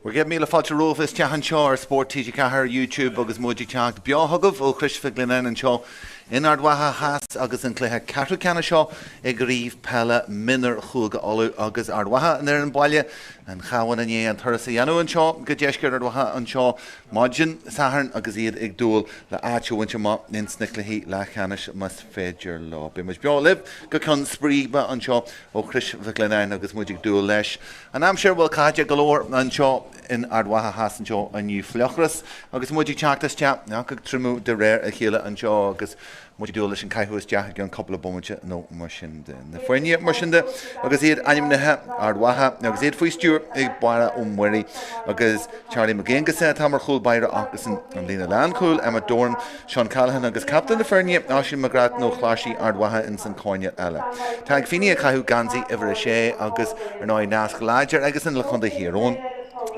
We're getting me a fáilte rófas teachan seo ar Spórt TG Cahar YouTube agus muidí teach Beo thugah ó Cluiche Lionnáin an seo in Ard Mhacha has agus an Cluiche Ceathrú ceanna seo ag gríomh Peile Mionúr chuga olú agus Ard Mhacha an an Peile an chawan an an thuras Dhéanamh an seo go deisceir Ard Mhacha an seo Máirtín Sathairn agus iad ag dúil le áitiú winse má nins na cluichí le cheannis mas féidir lá. Bí muid Beo libh go chun spríba an seo ó Cluiche Lionnáin agus muid ag dúil leis. An am sure bhfuil caide galóir an seo in Ard Mhacha has an seo a nniu fleochras agus muid ag teachtas teach ná go trimú de réir a chéile an seo agus muid dúil leis an caiithúas deach an coppla bomuide nó mar sin de. Na foiine mar sin de agus iad animnithe Ard Mhacha agus iad faoi stúr ag bara ó muirí agus Charlie McGinn go sé tamar chúil baire agus an Lionnáin chúil Emma Dorn Sean Callahan agus captain na foiine áisiú magrat nó chláisií Ard Mhacha in san cáine eile. Tá ag fine a caiithú gansaí ihar a sé agus ar náid nasc láidir agus in le chunda hiarón.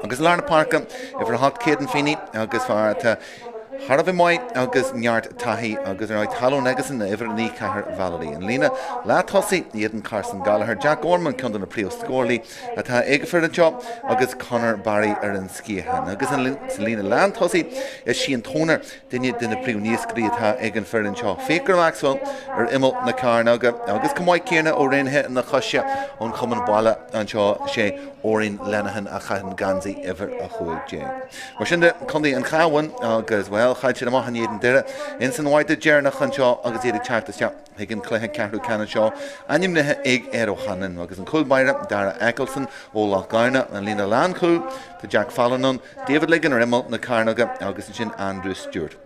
Agus Lárna Páirc ifar hacht céad an fine agus fearta Harvey Moy agus Neart Tahi agus ar talón agus in ifar ní cahar Valerie an Lína lá tosaí iad Carson Gallagher Jack Orman chun na prío scórlaí a tá éigefir an job agus Conor Barry ar an scíhan agus an Lína lá tosaí is sí an tónar duine duna prío níos grí atá ag an fear an seo Fécar Maxwell ar imol na carnaga agus cumáid céarna ó réinthe na choise ón chuman bála an seo sé órin lenahan a chaitan gansaí ifar a chuig dé. Mar sin de chundaí an chawan agus well chaid sin amach an iad an deire in san bhaide dearnach an seo agus iad teachtas teach ag an Cluiche Ceathrú ceanna seo animnithe ag Éireachanan agus an chúlbaire Dara Eccleston Uladh Garna an Lína Lán chúl tá Jack Fallanon David Ligon ar imol na carnaga agus sin Andrew Stewart.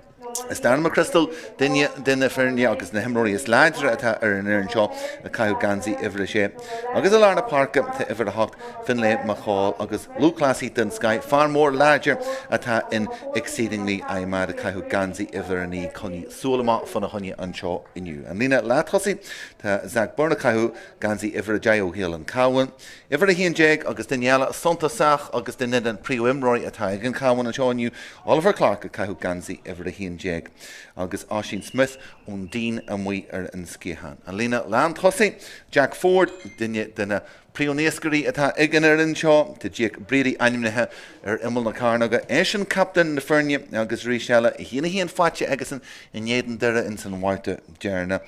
Is darna Crystal duine fearne agus na himróí is láidre atá ar an air an seo a caiú gansaí ihre sé. Agus a Lárna Páirc tá ihar a hacht Finlay Macháil agus Lúclasí den Sky far mór láidir atá in exceedingly aimad a caiú gansaí ihar an í chuní súlamá fan a chuine an seo inniu. An lína láthosaí tá Zach Burna caiú gansaí ihar a Jaio Hill an Cabhán. Ihar a híon déag agus Daniela Sontasach agus den an príomh imróí atá ag an Cabhán an seo inniu Oliver Clark a caiú gansaí ihar a híon déag agus Oisín Smith ón dín a mui ar an scíhan. An Lína Lán thosaí Jack Ford duine duna príonéascarí atá igan ar an seo tá Jake Brady animnithe ar imol na carnaga éis an captain na fearne agus ríseile i híana híon fáte agus in éidan deire in san bhairte dearna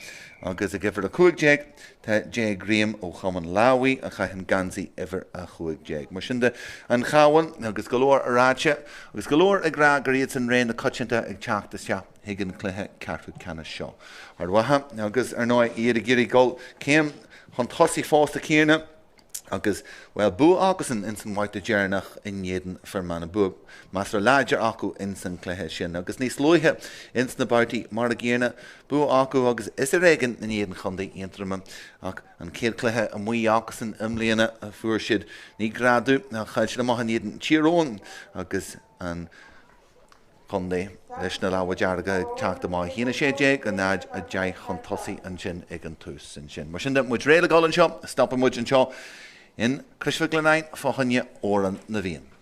agus a gifir a chuig déag tá Jay Graham ó chaman láhaí a chaitheann gansaí ihar a chuig déag. Mar sin de an chawan agus golóir aráte agus golóir ag rá gur iad san réin na coitianta ag teachtas teach ag an Cluiche Ceathrú ceanna seo. Ard Mhacha agus ar náid iad a géirí gol céim chun tosaí fásta céarna agus well bu agus in san bhaite dearnach in éidan fermanna bu mas láidir acu in san Cluiche sin agus níos luithe in na bartaí mar a ggéarna bu acu agus is a réigen in éidan chundaí intrama ach an céad Cluiche a muí agus in imlíana a fuair siad ní gradú na chaid sin amach an éidan tíorón agus an chundaí leis na láha dearga teachta má híana sé déag an náid a deag chun tosaí an sin ag an tús san sin. Mar sin de muid réile gáil an seo stoppa muid an seo in Cluiche Lionnáin fáchanne óran na bhíon.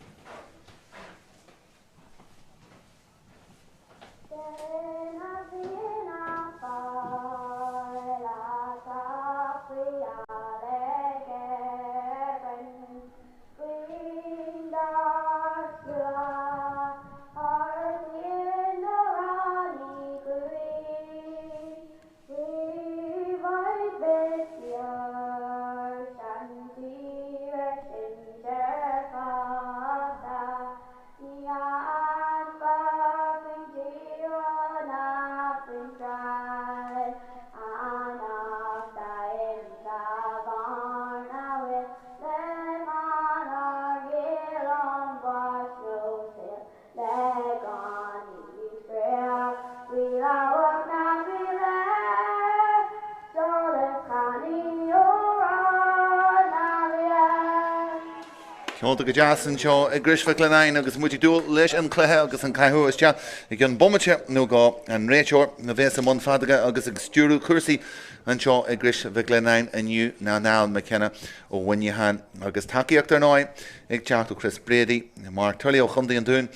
Ceolta go deas an seo ag Cluiche Lionnáin agus muid dúil leis an Cluiche agus an caiithúas teach ag an bomaite nó gá an réiteoir na bhés am fadaga agus ag stúrú cuasaí an seo ag Cluiche Lionnáin aniu ná Naomh McKenna ó Bhainneán agus takeíocht ar náid ag teach ó Chris Brady mar tuirlí ó chundaí an dún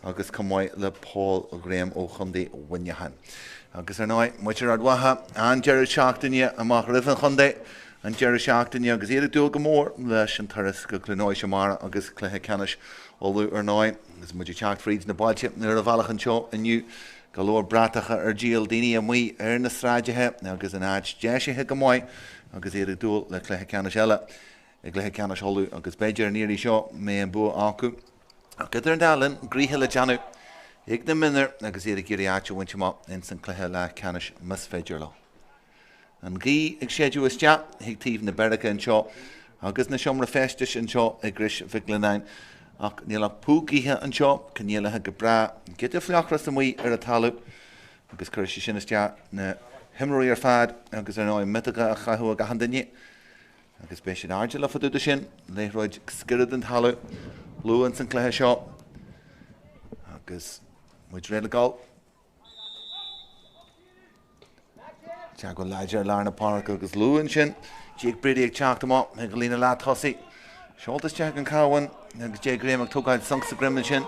agus cumáid le Paul ó Graham ó chundaí ó Bhainneán. Agus ar náid muid Ard Mhacha an deir seachtaine amach rih an chundaí an deir seachtain agus iad dúil go mór leis an turas go Cluiche Mara agus Cluiche Ceannais Olú ar náid agus muidir teacht fríd na bailte nuair a bhealachan seo aniu go leor bratacha ar díal daoine amí ar na sráidethe agus an áid deisithe go maiid agus iad dúil le Cluiche Ceannais eile i Cluiche Ceannais Olú agus beidir an éirí seo mé an bua acu. Go ar dálan gríthe le deanú ag na minar agus iad géirí áte bhainte má in san Cluiche le Ceannais mas féidir le. An gí ag séadú is teap ag tíomh na Beirce an seo agus na seomra festis an seo ag gris Mhic Lionnáin ach níl púgíthe an seo cníalathe go bra gite fleachras am ar a talú agus chuir sé sin is teap na himraí ar fad agus ar náid mitacha a chaithú a gahan daine agus bé sin áide le faúta sin léithróid scirid an talú luúan san Cluiche seo agus muid réile gáil te go leidir lena Páirc agus luúan sin díag bríd ag teach amá me go lína lá thosaí seoltas teach an cáhain agus dé gréimach tógáid sang sa grimna sin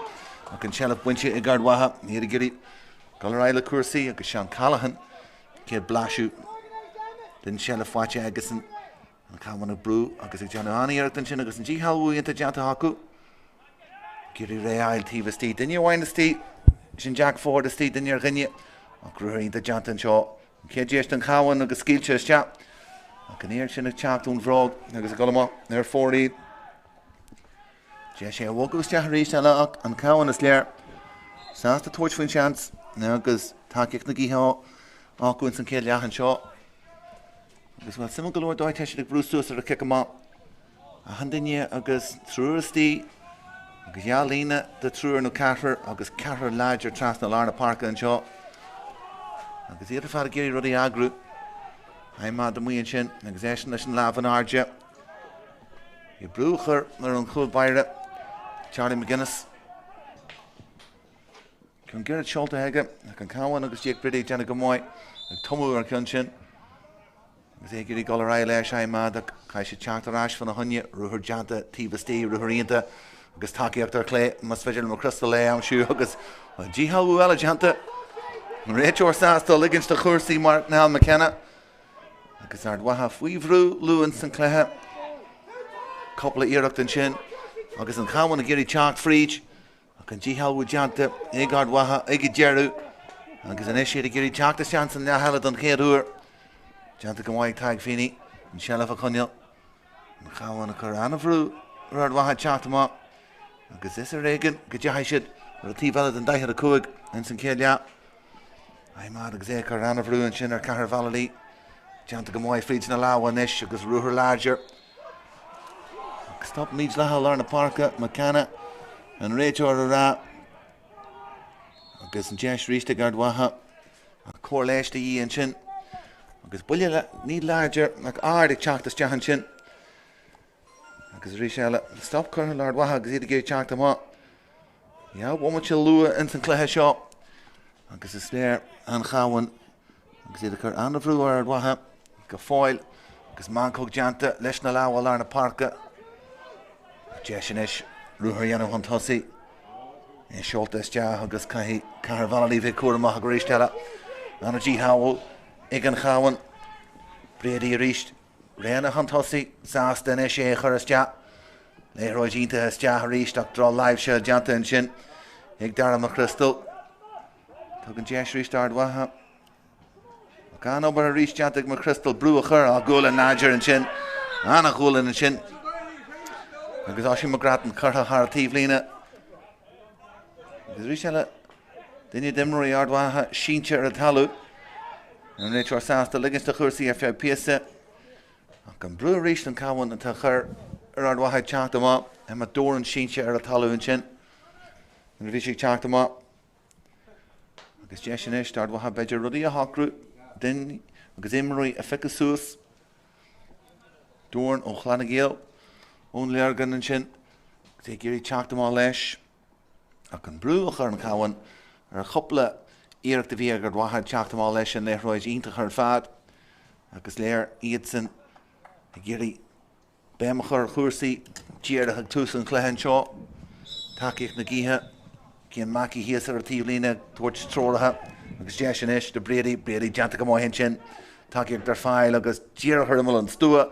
ach an sealah buinte i gard watha níar a gurí gal ar eile cuasaí agus sean Callahan céad blaisiú den sealah fáite agus an cáhain a brú agus ag deanna aíart an sin agus an ddíhalhú ionta deanta acu gurí ré ail tíomh tí duine bhhain tí sin Jack Ford a tí duine ar gine ach ruúirínta deanta an seo céad déist an cáhain agus scíilte is teap ach an éir sin ag teachtún bhrág agus a golamá ar fórí dé sé bhgus teach rééis eile ach an cáhain is léir sásta tuairt faoin seans agus takeíocht na gíthe ácuinn san céad leathan seo agus bhfuil simime go leor dóid teisi ag brúsúas ar a cic amá a handaine agus trúirtí agus lína de trúir nó Ceathrú agus Ceathrú leidir tras na Lárna Páirce an seo agus iad a fad a géirí rudí agrú haimá do muon sin agus é sin leis an lábh an áide i brúchar ar an chúl Baire Charlie McGuinness chun ggéad seolta heige ach an cáhain agus díag bridí deanna go maiid ag tomú ar chun sin agus é gurí gal ar leis haimá ach cai sé teacht arás fan na hunne ruthir deanta tíbhtí ruthíonnta agus takeíocht ar clé mas féidir mo crystal le am siú agus ddíhalú eile deanta an réiteoir sásta liginst a chuirsaí mar Naomh McKenna agus ard watha faoihrú luúan san Cluiche coppla iirecht an sin agus an cáhain a géirí teacht fríd ach an ddíhalú deanta ag ard watha ag i dearú agus an éisiad a géirí teachta sean san leheile don chéadúir deanta go mhaid taig féine an sealah a chuneal an cáhain a chur anamhrú ar ard watha teacht amá agus is a réigen go deisiid ar a tíbheile an daithir a cuaig in san céad leat Aimar agus é chu anamhrú an sin ar cethir bhealaí deanta go mhaid fríd na láhain is agus ruthir láidir agus stop míid lethe Lárna Páirce McKenna an réiteoir a rá agus an deis ríiste gard watha a cór léiste í an sin agus buile ní láidir ach ard ag teachtas deachan sin agus rí eile stop chur Lard watha agus iad a géir teacht amá bhfuil se lua in san Cluiche seo agus is léir an cháhain agus iad a chur anamhrú ar Ard watha go fáil agus máncóg deanta leis na lábhá Lárna Páirce dé sin is ruthir dhéanamh an tosaí é seolta is deach agus caithí cethir bhealaí bheith cuair amach go ríiste eile anna ddíhabhfuil ag an cháhain bréadaí a ríist réanach an tosaí sásta in é chur is deach léithróid ionta is deach a ríist ach drá laibh se deanta an sin ag daram a crystal tug an deis ríist Ard watha gan obair a ríist deanta ag mar crystal brú a chur a gúla náidir an sin anna gúla an sin agus á sin mar gratan chutha thar tíomh lína agus rí eile duine dimreí Ard watha síinte ar a talú an réiteoir sásta liginst a chuirsaí ar feadh píosa ach an brú a ríist an cáhain atá chur ar Ard watha teacht amá am a dór an síinte ar a talú an sin an bhí sé teacht amá agus dé sin is Ard watha beidir rudaí a thacrú duine agus imreí a ficus suas dúin ó chlána géal ón léargan an sin agus é géirí teacht amá leis ach an brú a chur an cáhain ar chopla íireachta bhí ag Ard watha teacht amá leis an léithróid ionta chur fad agus léir iad san a géirí béim chur chuirsaí díarach ag tús an Cluiche an seo takeíocht na gíthe cían maci híos ar a tíomh lína tuairt tróirithe agus dé sin is de bréadaí deanta go maiid sin takeíocht dar fáil agus díochar imil an stúa.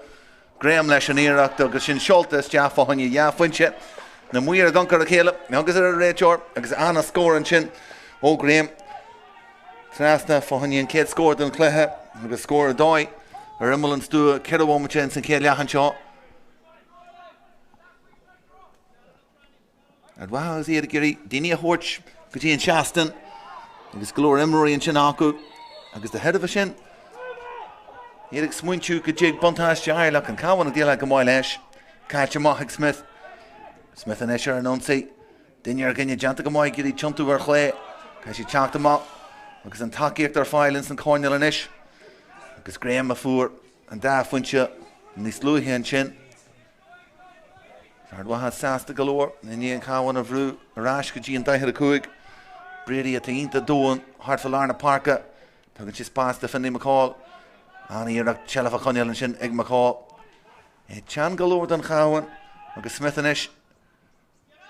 Graham leis an íireacht agus sin seoltas deaf fáinne deafhainte. Na muir a gancar a chéile, agus ar a réiteoir, agus anna scór an sin. Ó Graham, trasna fáinne an céad scór don Cluiche, agus scór a dói. Ar imil an stúa, Craobh sin san céad leachan seo. Ard Mhacha is iad a gurí, daoine a thuirt go dtí an seastan, agus glór imreoí an sin acu, agus de head of a sin. Iad ag smuintú go dtí buntáiste airlach an cabhán a díal go máil leis. Cáilte maithig Smith. Smith an eisiar an onsaí. Daoine ar gine deanta go máid gurí tiontú ar chlé. Cai sí teachta má, agus an takeíocht ar fáil san Conall an isis. Agus Graham a fuair an dafuinte níos luithe an sin. Ard Mhacha sásta galóir, na ní an cabhán a bhrú arás go dtí an daithir a cuaig. Brady a taínta dóin, hartfa lár na parca, tugann si spás de fanní McCall. Anna íireacht seilaf a Conall an sin ag McCall. Tean galóir don cabhán, agus Smith an isis.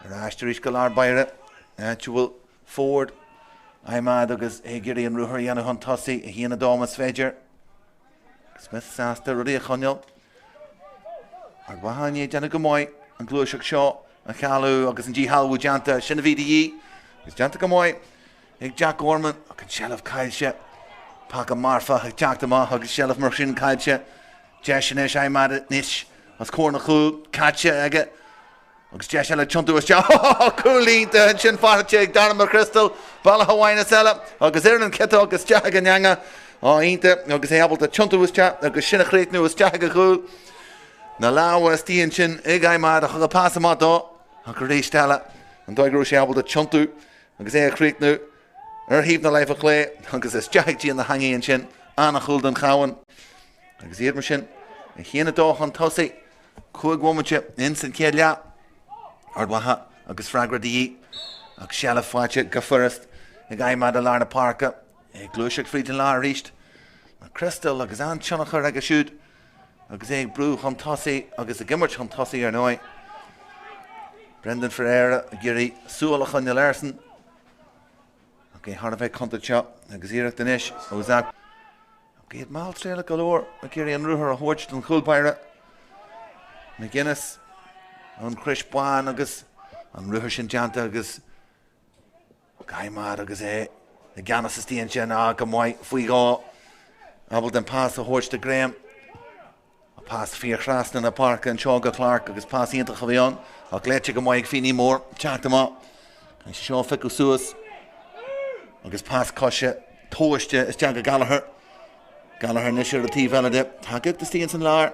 Arás tar is go lár baire, Actual Ford. Aimad agus gurí an ruthir dhéanamh an tosaí a híana dámas féidir. Smith sásta ruí a Conall. Ard Mhacha ní deanna go máid an Cluiche seo, an Ceathrú agus an díhalú deanta sinna bhí dí. Gus deanta go máid ag Jack Orman ag an seilaf cailse. Paca marfa ag teachta má agus seilaf mar sin cailse. Deis is aimad níos as córna chúl cailse aige. Agus deis le tiontú is cúlínta an sin fáte ag darna mar crystal balla hawaina sela agus ar an ceta agus teach an neanga ínta agus é abalta tiontú is teach agus sinna chréitnú is teach a chúl. Na láha is tíon sin ag aimad a chugad pása má dó a go rééis stela an dóigrú sé abalta tiontú agus é a chréitnú ar híomh na leif a chlé agus is teachtíí an na hangaíon sin anna chúl don cabhán. Agus iad mar sin a chéana dó an tosaí chuig bhmuinte in san céad leat. Ard Mhacha agus freagra dí agus seilaf fáite go furast ag aimad a lár na parca ag Cluiche fríd an lár ríist. Na crystal agus an tionachar ag a siúd agus ag brú chun tosaí agus a gimmart chun tosaí ar nói. Brendan Ferreira a gurí súla chun Larson. Ok, hard bheith conta seo agus íireacht den isis ó Zach. Ok, iad máil tréile galóir a gurí an ruthir a thuirt don chúlpaire. McGuinness an Chris Buan agus an ruthir sin deanta agus gaimad agus é na ganas is tíon sin go máid faoi gá abal den pás a thuirt de Graham. Pás fíorchrasna na parca an seo go Clark agus pás ionta go bhíon ach léite go máid ag finí mór teachta má. An seo fiú suas agus pás cosise tóiste is teanga Gallagher. Gallagher nisir a tí bheile tá go de stíon san lár.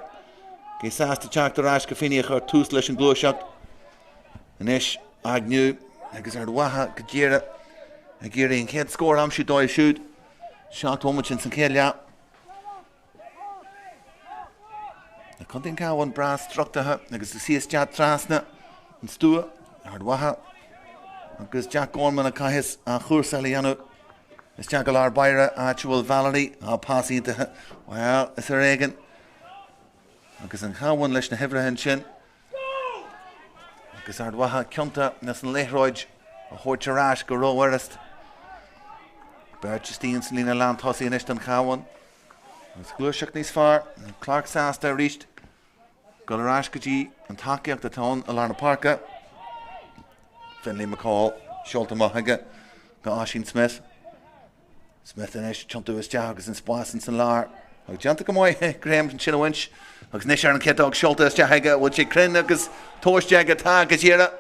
Gé sásta teachta rás go finí chu tús leis an glúiseacht. Inis agniú agus Ard Mhacha go ddíire a ggéirí an chéad scór amsú dóid siúd. Seacht bhmuid sin san céad leat. Na contain cabhán brás tráchtaire agus is síos teat trasna an stúa Ard Mhacha agus Jack Orman a caithis a chúrsa líanú. Is teach go lár baire Actual Valerie a pásíntathe. Well, is a réigen. Agus an cabhán leis na hibhreithin sin. Agus Ard Mhacha ceanta nas an léithróid a thuirt arás go róharast. Bert Justín san lína lán tosaí inis don cabhán. Agus glúiseach níos fearr, Clark sásta ríist. Go arás go dtí an takeíocht atá a lár na parca. Finlay McCall, seolta maithaige go Oisín Smith. Smith inis tiontú is teach agus an spásan san lár. Ag deanta go máid Graham an sin a winch. Agus níos ar an cetág seolta is teach bhfuil sé crin agus tóiste ag atá agus dhéire.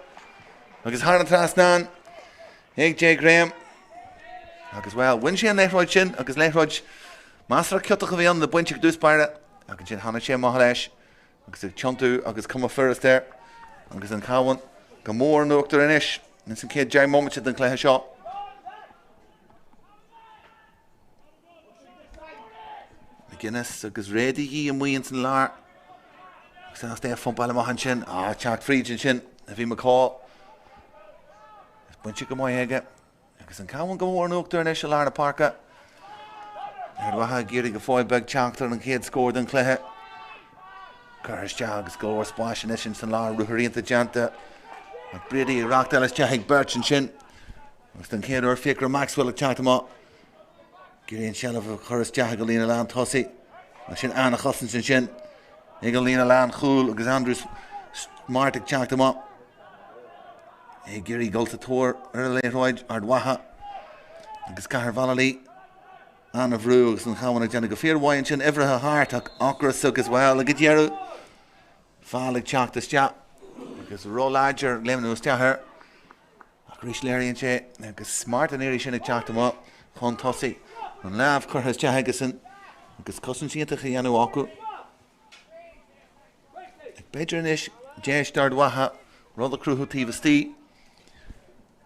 Agus thar an trasnán ag J. Graham. Agus well, win sé an léithróid sin agus léithróid Masra ceotacha bhí an na buinte dús baire agus sin hána sé maith leis agus ag tiontú agus cuma furas there agus an cabhán go mór an uachtar inis in san céad deag momente den Cluiche seo. McGuinness agus réadí í an muon san lár agus an stéir fun baile maithan sin teach fríd sin a bhí McCall. Is buinte go máid aige agus an cabhán go mór an uachtar inis a lár na parca. Ard Mhacha géirí go fáil beag Tráchtaire an chéad scór den Cluiche. Churis teach agus glóir spáis inis sin san lár ruthíonnta deanta. Brady racht eile teach ag Bert sin. Agus den chéad uair fiacra Maxwell ag teachta má. Géiríonn seilmh churis teach go lína lán tosaí Sin Anna Chossin sin. Lionnáin Lan Chúl agus Andrews Máirtín teacht am. Giri Gulta Tóir Leroyd Ard Mhacha agus Cahar Valali Anna Bhrú agus an chawan Jenna go fearhhain sin Evra Hartach Okra Sug as well a Gidjeru Fálig teacht as teach agus Roladger Lemnu Steher Grish Larian che agus smart an eri sin teacht am chun tosi an Naomh Curthas Teagasan agus Cousin Sianta Chianu Aku Bedrinish Jesh Ard Mhacha Rother Cruhu Tivasti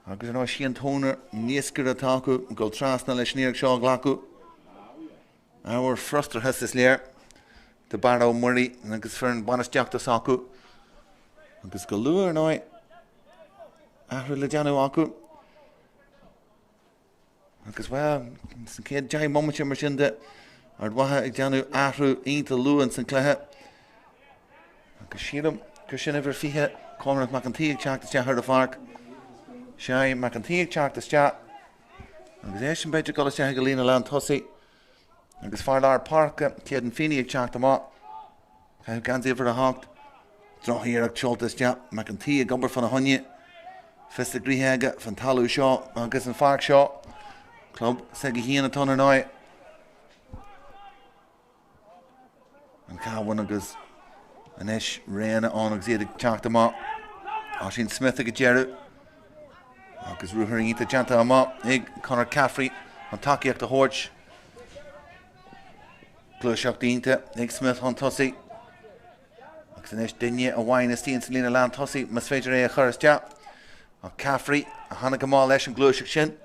agus an Oisíon Tónar níosgur atácu go trasna leis níor seo glacu. Our frustar has this léir de Barrow Murray agus fearn banas deachtas acu agus go luair nói ahru le deanú acu agus well san céad deich momente mar sin de Ard Mhacha ag deanú ahru ionta luan san clethe agus sílam gur sin ever fihe Conall Macantíigh teachtas deachar a Páirc Shai Macantíigh teachtas teach agus é sin beidir golas teach go Lionnáin tosaí agus fearlar Páirc céad an fíníigh teacht am chaibh gansaí over a hácht drochíar ag teoltas teach Macantíigh gombar fan a honne festa gríthéige fan talú seo agus an Páirc seo club sa go híana tónar nói an cáhain agus an eis réana an agus iad ag teacht am sin Smith ag Jeru agus ruúthar ínta deanta am ag Conall Caffrey an takeíocht a Hort Cluiche dínta ag Smith an tosaí agus an eis duine a bhain is tíon sa Lionnáin tosaí mas féidir é a churas teach an Caffrey a hanna go má leis an Cluiche sin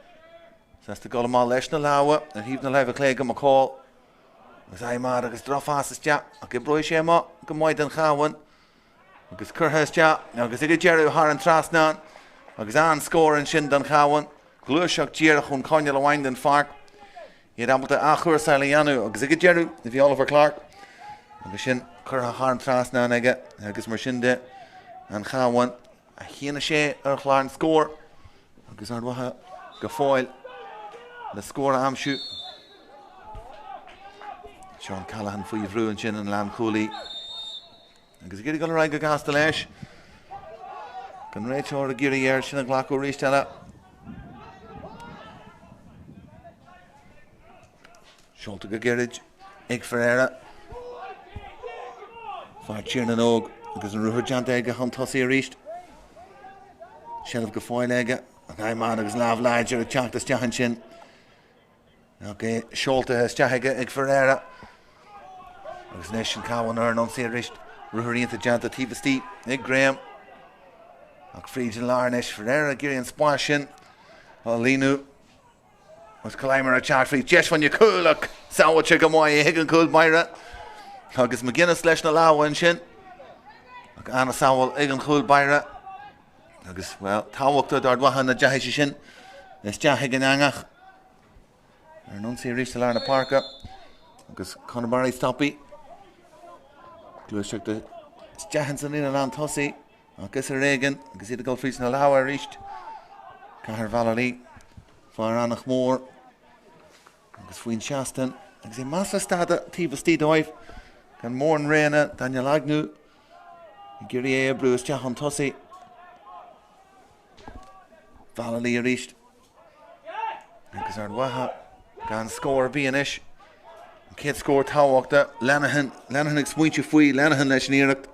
sas go má leis na láha a híomh na leibh léige a cáil agus aimar agus drofás is teach a go broid sé má go maid an chahain agus curthas teach agus ag Jeru thar an trasnáin agus an scór an sin don chahain Cluiche díire chun Conall a bhain den Páirc iad abalta a chuir sa leanú agus ag Jeru a bhí Oliver Clark agus sin curtha thar an trasnáin aige agus mar sin de an chahain a chéana sé ar chláir an scór agus Ard Mhacha go fáil le scór a amsú Sean Callahan faoi bhrú an sin an Lam Cooley agus giri go raig go gasta leis gan réiteoir a Uladh sin a ghlacu rístela Seolta go girid ag Ferreira far tír an óg agus an ruúthar deanta aige chun tosaí a ríist Seanmh go fáil aige an aimán agus lámh láidir a teachtas teachan sin Seolta is teaige ag Ferreira agus nes sin cáhain ar an sé ríist ruúthar ionta deanta tíbastí ag Graham ag fríd an lárneis Ferreira giri an spáis sin a líú was climber a teach frí deis fan coolach saoite go maiid hiag an cool maire agus McGuinness leis na láhain sin ag anna saoil ag an cool baire agus well táhachtad Ard Mhacha na deise sin is deach an angach ar an sé ríist le na Páirc agus Conall stoppi Cluiche de deachan san Lionnáin tosaí agus a réigen agus iad a go frís na láha ríist Cahar Valali far annach mór agus faoin seastan agus é más stada tíbastí dóibh gan mór an réine Daniel Agnew I gurí é a brús teach an tosaí Valali a ríist agus Ard Mhacha gan scór bíanis céad scór táhaachta Lionnáin ag smuointe faoi Lionnáin leis an iirecht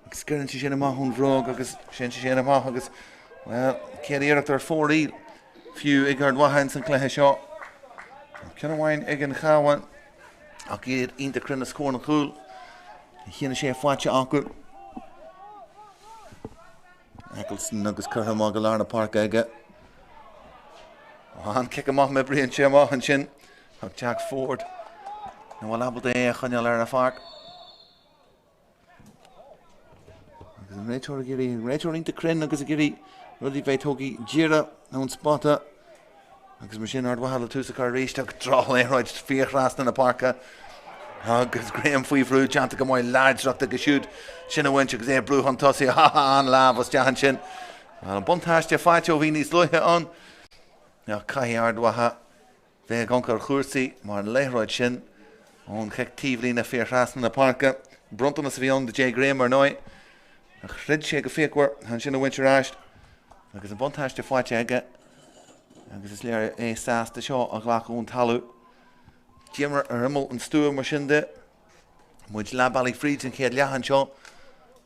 agus scuireann sin amach chun bhróg agus sin amach agus well céad iirecht ar fórí fiú ag Ard Mhacha san clethe seo ceann bhain ag an chahain ach iad ionta crunna scór na chúl chéanna sé fáilte acu Eccleston agus curtha má go lár na Páirc aige an kick amach me brion sé amach an sin ach Jack Ford na bhfuil abalta é a chuineáil ar na Páirc agus an réiteoir a gurí réiteoir ionta crinn agus a gurí rudí bheith tógaí díire nó an spáta agus mar sin Ard Mhacha le túsa cá ríist ag troch éráid fíorrás na Páirc agus Graham faoi bhrú deanta go maiid láidsreachta go siúd sin a bhaint agus é brú an tosaí an lámh as deachan sin an buntáiste fáite ó bhí níos luithe an caithí Ard Mhacha bheith goncar chuirsaí mar an léithreid sin ón chectíomhlí na fíorchas na Páirce. Bruntanas a bhí an de J. Graham ar nói. A chrid sé go féachhar, han sin a winter ráist. Agus an buntáiste fáite aige. Agus is léir sásta seo a ghlach ón talú. Díomar ar immol an stúr mar sin de. Muid lebalí fríd an chéad leachan seo.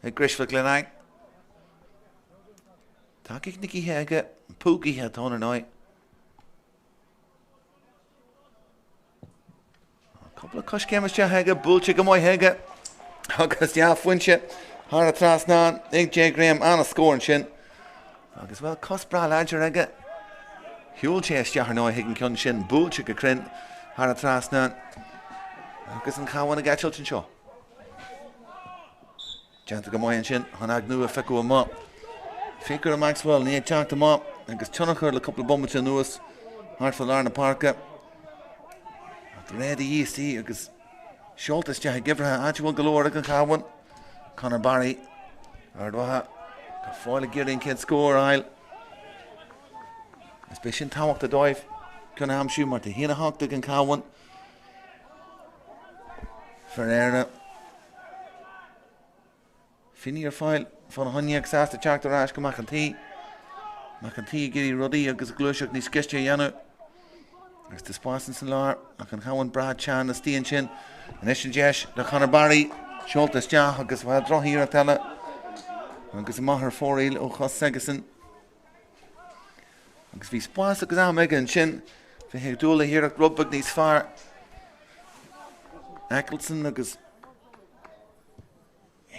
Ag grisfa Lionnáin. Tá ich nicí heige, púgaí he tán ar nói. Couple of coscémas te heige, búilte go mói heige. Agus fuinse. Har a trasná, ag J. Graham anna scórin sin. Agus well cos bra láidir aige. Hiúil sé isteachar nói higgin cion sin, búilte go crin. Har a trasná. Agus an cháhain a gaitiltin seo. Janta go mói an sin, han ag nua fecu a má. Fikir a Maxwell, ní ag teach má. Agus tunnachar le couple of bombate nuas. Hart for Ard Mhacha. Ready easty agus Shultas te gifrathe actual galore an cháhain. Conor Barry. Ard Mhacha. Go fáil a géiríonn cén scór ail. Is be sin táhacht a dóibh. Conna hamsú mar hína háachta an cháhain. Ferreira. Finní ar fáil fan honneag sásta teachtar ráis go Máirtín. Máirtín géirí rudaí agus glúiseach níos ciste dhéanú. Agus de spásan san lár ach an cháhain Brad Chan na stíon sin. An is sin deis le Conor Barry. Shultas deach agus bhfuil drothí ar a teile. Agus maithar fóraíl ó chos segasan. Agus bhí spás agus am aige an sin. Bhí heag dúla hireach rubbag níos fearr. Eccleston agus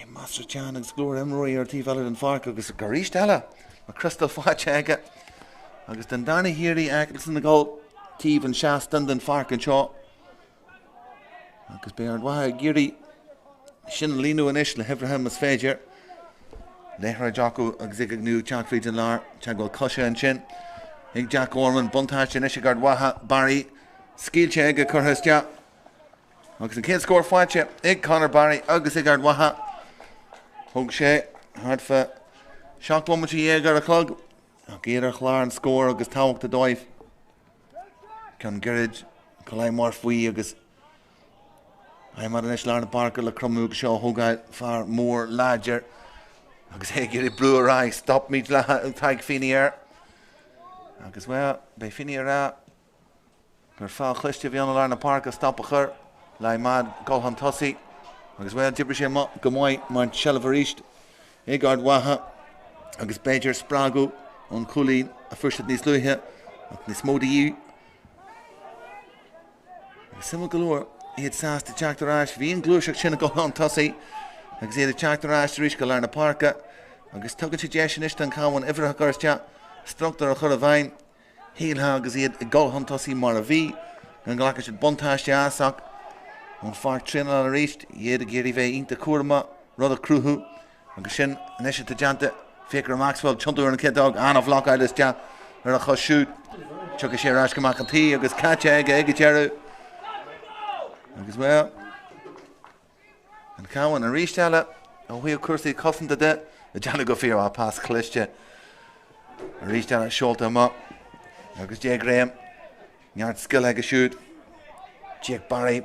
Master Chan agus glór imróí ar tíomhheile an Páirc agus go ríist eile. Mar crystal fáte aige. Agus den darna hirí Eccleston na gáil tíomh an seaastan den Páirc an seo. Agus be Ard Mhacha géirí sin líú an is le hifraham as féidir. Léithre Jaco agus ag nú teach fríd an lár, te gáil cosise an sin. Ag Jack Orman, buntáiste in is Ard Mhacha, Barry, scíilte aige churthiste. Agus an cén scór fáte ag Conor Barry agus ag Ard Mhacha. Thug sé, hard fa seach bommate dhéag ar a chlog. A géad ar chláir an scór agus táhacht a dóibh. Can girid, Colai mar faoi agus mar an is Ard Mhacha le crumú go seo thugáil fear mór láidir. Agus é géirí brú ará stop míid le taig fine ar. Agus well, bei fine ar gur fáil chluiste bhí an Ard Mhacha stop a chur. Lai mad golhan tosaí. Agus well dibri sé go mói mar sellh ríist. Ag Ard Mhacha agus Beidir sprágu ón chulín a fuirstad níos luithe ach níos módaíú. Agus simú galóir iad sásta teachtar ráis bhí an glúiseach sin a golhan tosaí agus iad a teachtar ráis ríis go Ard Mhacha agus tugann sé deis sin an cháhain ifrithe gurste struchttar a chur a bhain híaltha agus iad i golhan tosaí mar a bhí an ghlacha sé buntáiste asach. An Páirc trinal a ríist, iad a géirí bheith ínta cuarma, rud a cruthú, agus sin an eisiau ta deanta, Fikir a Maxwell, chuntú ar an céadóg, anna bhlach ailes te ar a chosisiút, tucha sé ráis go Máirtín agus caite aige tearú. Agus well, an cáhain a ríist eile, a bhuiamh cuasaí cosanta de, a deanna go fíor á pás Cluiche. A ríist eile seolta amach, agus J. Graham, neart skill aige siút. Jack Barry,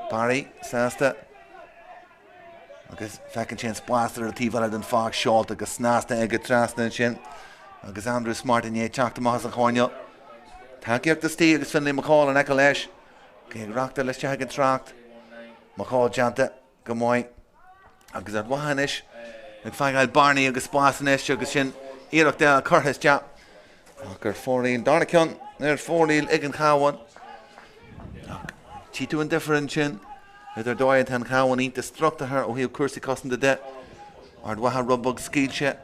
sásta. Agus fecinn sin spástar a tíomhheile den fág seolta agus snásta aige trasna sin. Agus Andrew Smart in é teachta más an cháineal. Tá ceart a stí agus Finlay McCall an eice leis. Cé reachta leis teag an tracht. McCall deanta go mói. Agus Ard Mhacha is. Ag feicáil Barney agus spásan is agus sin iireach de a churthas te. Gur fóraíon darna ceann ar fóraíil ag an cháhain. Tíú an different sin. Idir dóid an cháhain ínta struchtathe ó híomh cuasaí cosanta de. Ard Mhacha rubbag scíilte.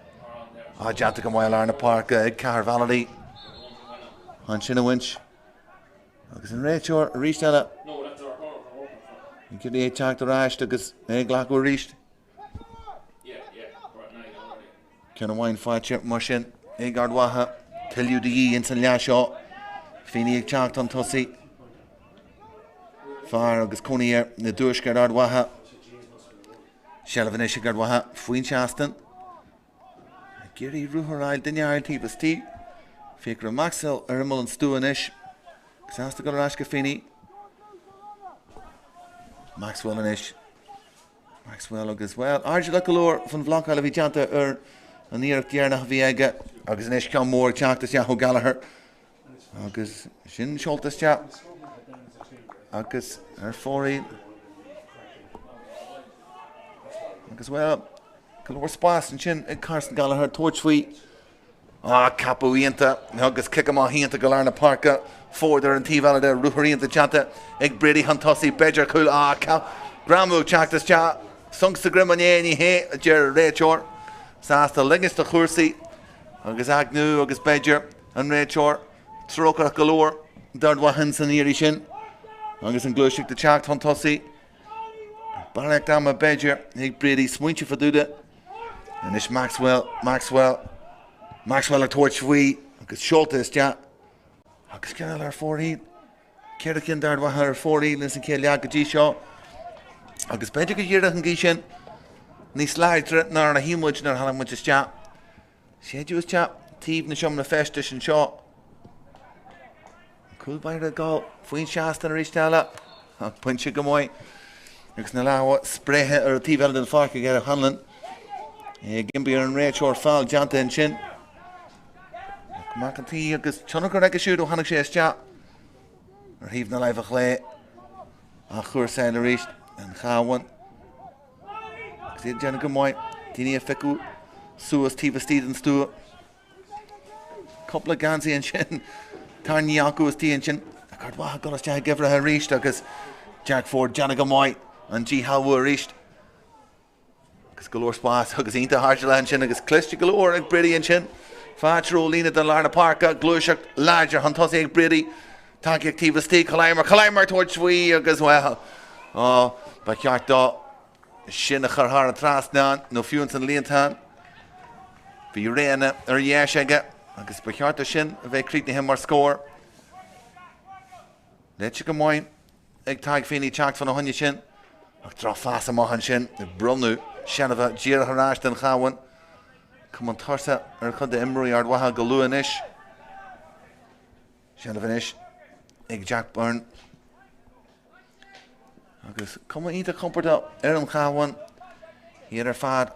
Deanta go mhail Ard Mhacha ag cehar Valley. An sin a winch. Agus an réiteoir a ríist eile. An cin é teacht a ráist agus ag ghlach go ríist. Ceann bhhain fáilte mar sin ag Ard Mhacha. Tilliú daí in san leas seo. Fíní ag teacht an tosaí. Far agus cónaíar na dúisceir Ard Mhacha. Sellh is Ard Mhacha faoin seaastan. Géirí ruthar ail duine ail tíbas tí. Fikir a Maxwell ar immol an stúan is. Sásta go ráis go fíní. Maxwell in ish. Maxwell agus well. Ard Mhacha lór fan bhlach a bhí teanta an íarach dearnach bhí aige agus in ish ceann mór teachtas Ceathrú Gallagher agus sin seoltas te agus fórí agus well golóir spás an sin ag Carson Gallagher tóirtfuoi capú íonta agus kick am híonta go na parca fórdar an tíhheile de ruthíonta teanta ag Brady Hantosi Bedger cool Gramú teachtas te sungsta grimanéí hé a dear réiteoir sásta ligus de chuirsaí agus Agnew agus Bedger an réiteoir trócha golóir dard wahan san íri sin agus an Cluiche de teacht Hantosi Barach dama Bedger ag Brady smuintse fadúda and is Maxwell a torch we agus seoltas te agus ceann ar fórí ceiricin dard wahan ar fórí lins an cé leag go dtí seo agus Bedger go dhearach an gí sin níos leidre nar na hímuid nar hala muid is te séidirús te tíb na seom na festis an seo cool bair a gáil faoin seasta na rísteile puintse go móid agus na láha spréthe ar a tíbheile den farca gur a hanlan gimbí ar an réiteoir fáil deanta an sin Macantí agus tunnachar ag siúd ó hanach sé te ar híomh na leibh a chlé a chuir sé na ríist an cháhain agus iad déanana go móid daoine a ficú suas tíomh stíad an stúa coppla gansaí an sin tarní acu is tí an sin a card watha golas te gibhrethe ríist agus Jack Ford deanana go móid an G Halú a ríist agus golóir spás agus ionta háirte le an sin agus Cluiche golóir ag Brady an sin Fátrú lína den Larna Parca glúiseach láidir Hantosi ag Brady takeí ag tíomh tí choléimar toirt faoi agus well ba ceart dá sin a churthar an trasnáin nó fiúin san líontán bhí réana ar dhéis aige agus ba ceart sin a bheith críte him mar scór leite go móin ag taig féoí teacht fan na hunne sin ach trá fás amach an sin i brunú seanamh díar tharráis den cháhain cum an tarsa ar chud de imreí Ard Mhacha go luúan ish seanamh inis ag Jack Byrne agus cum ionta comporta ar an cháhain híar ar fad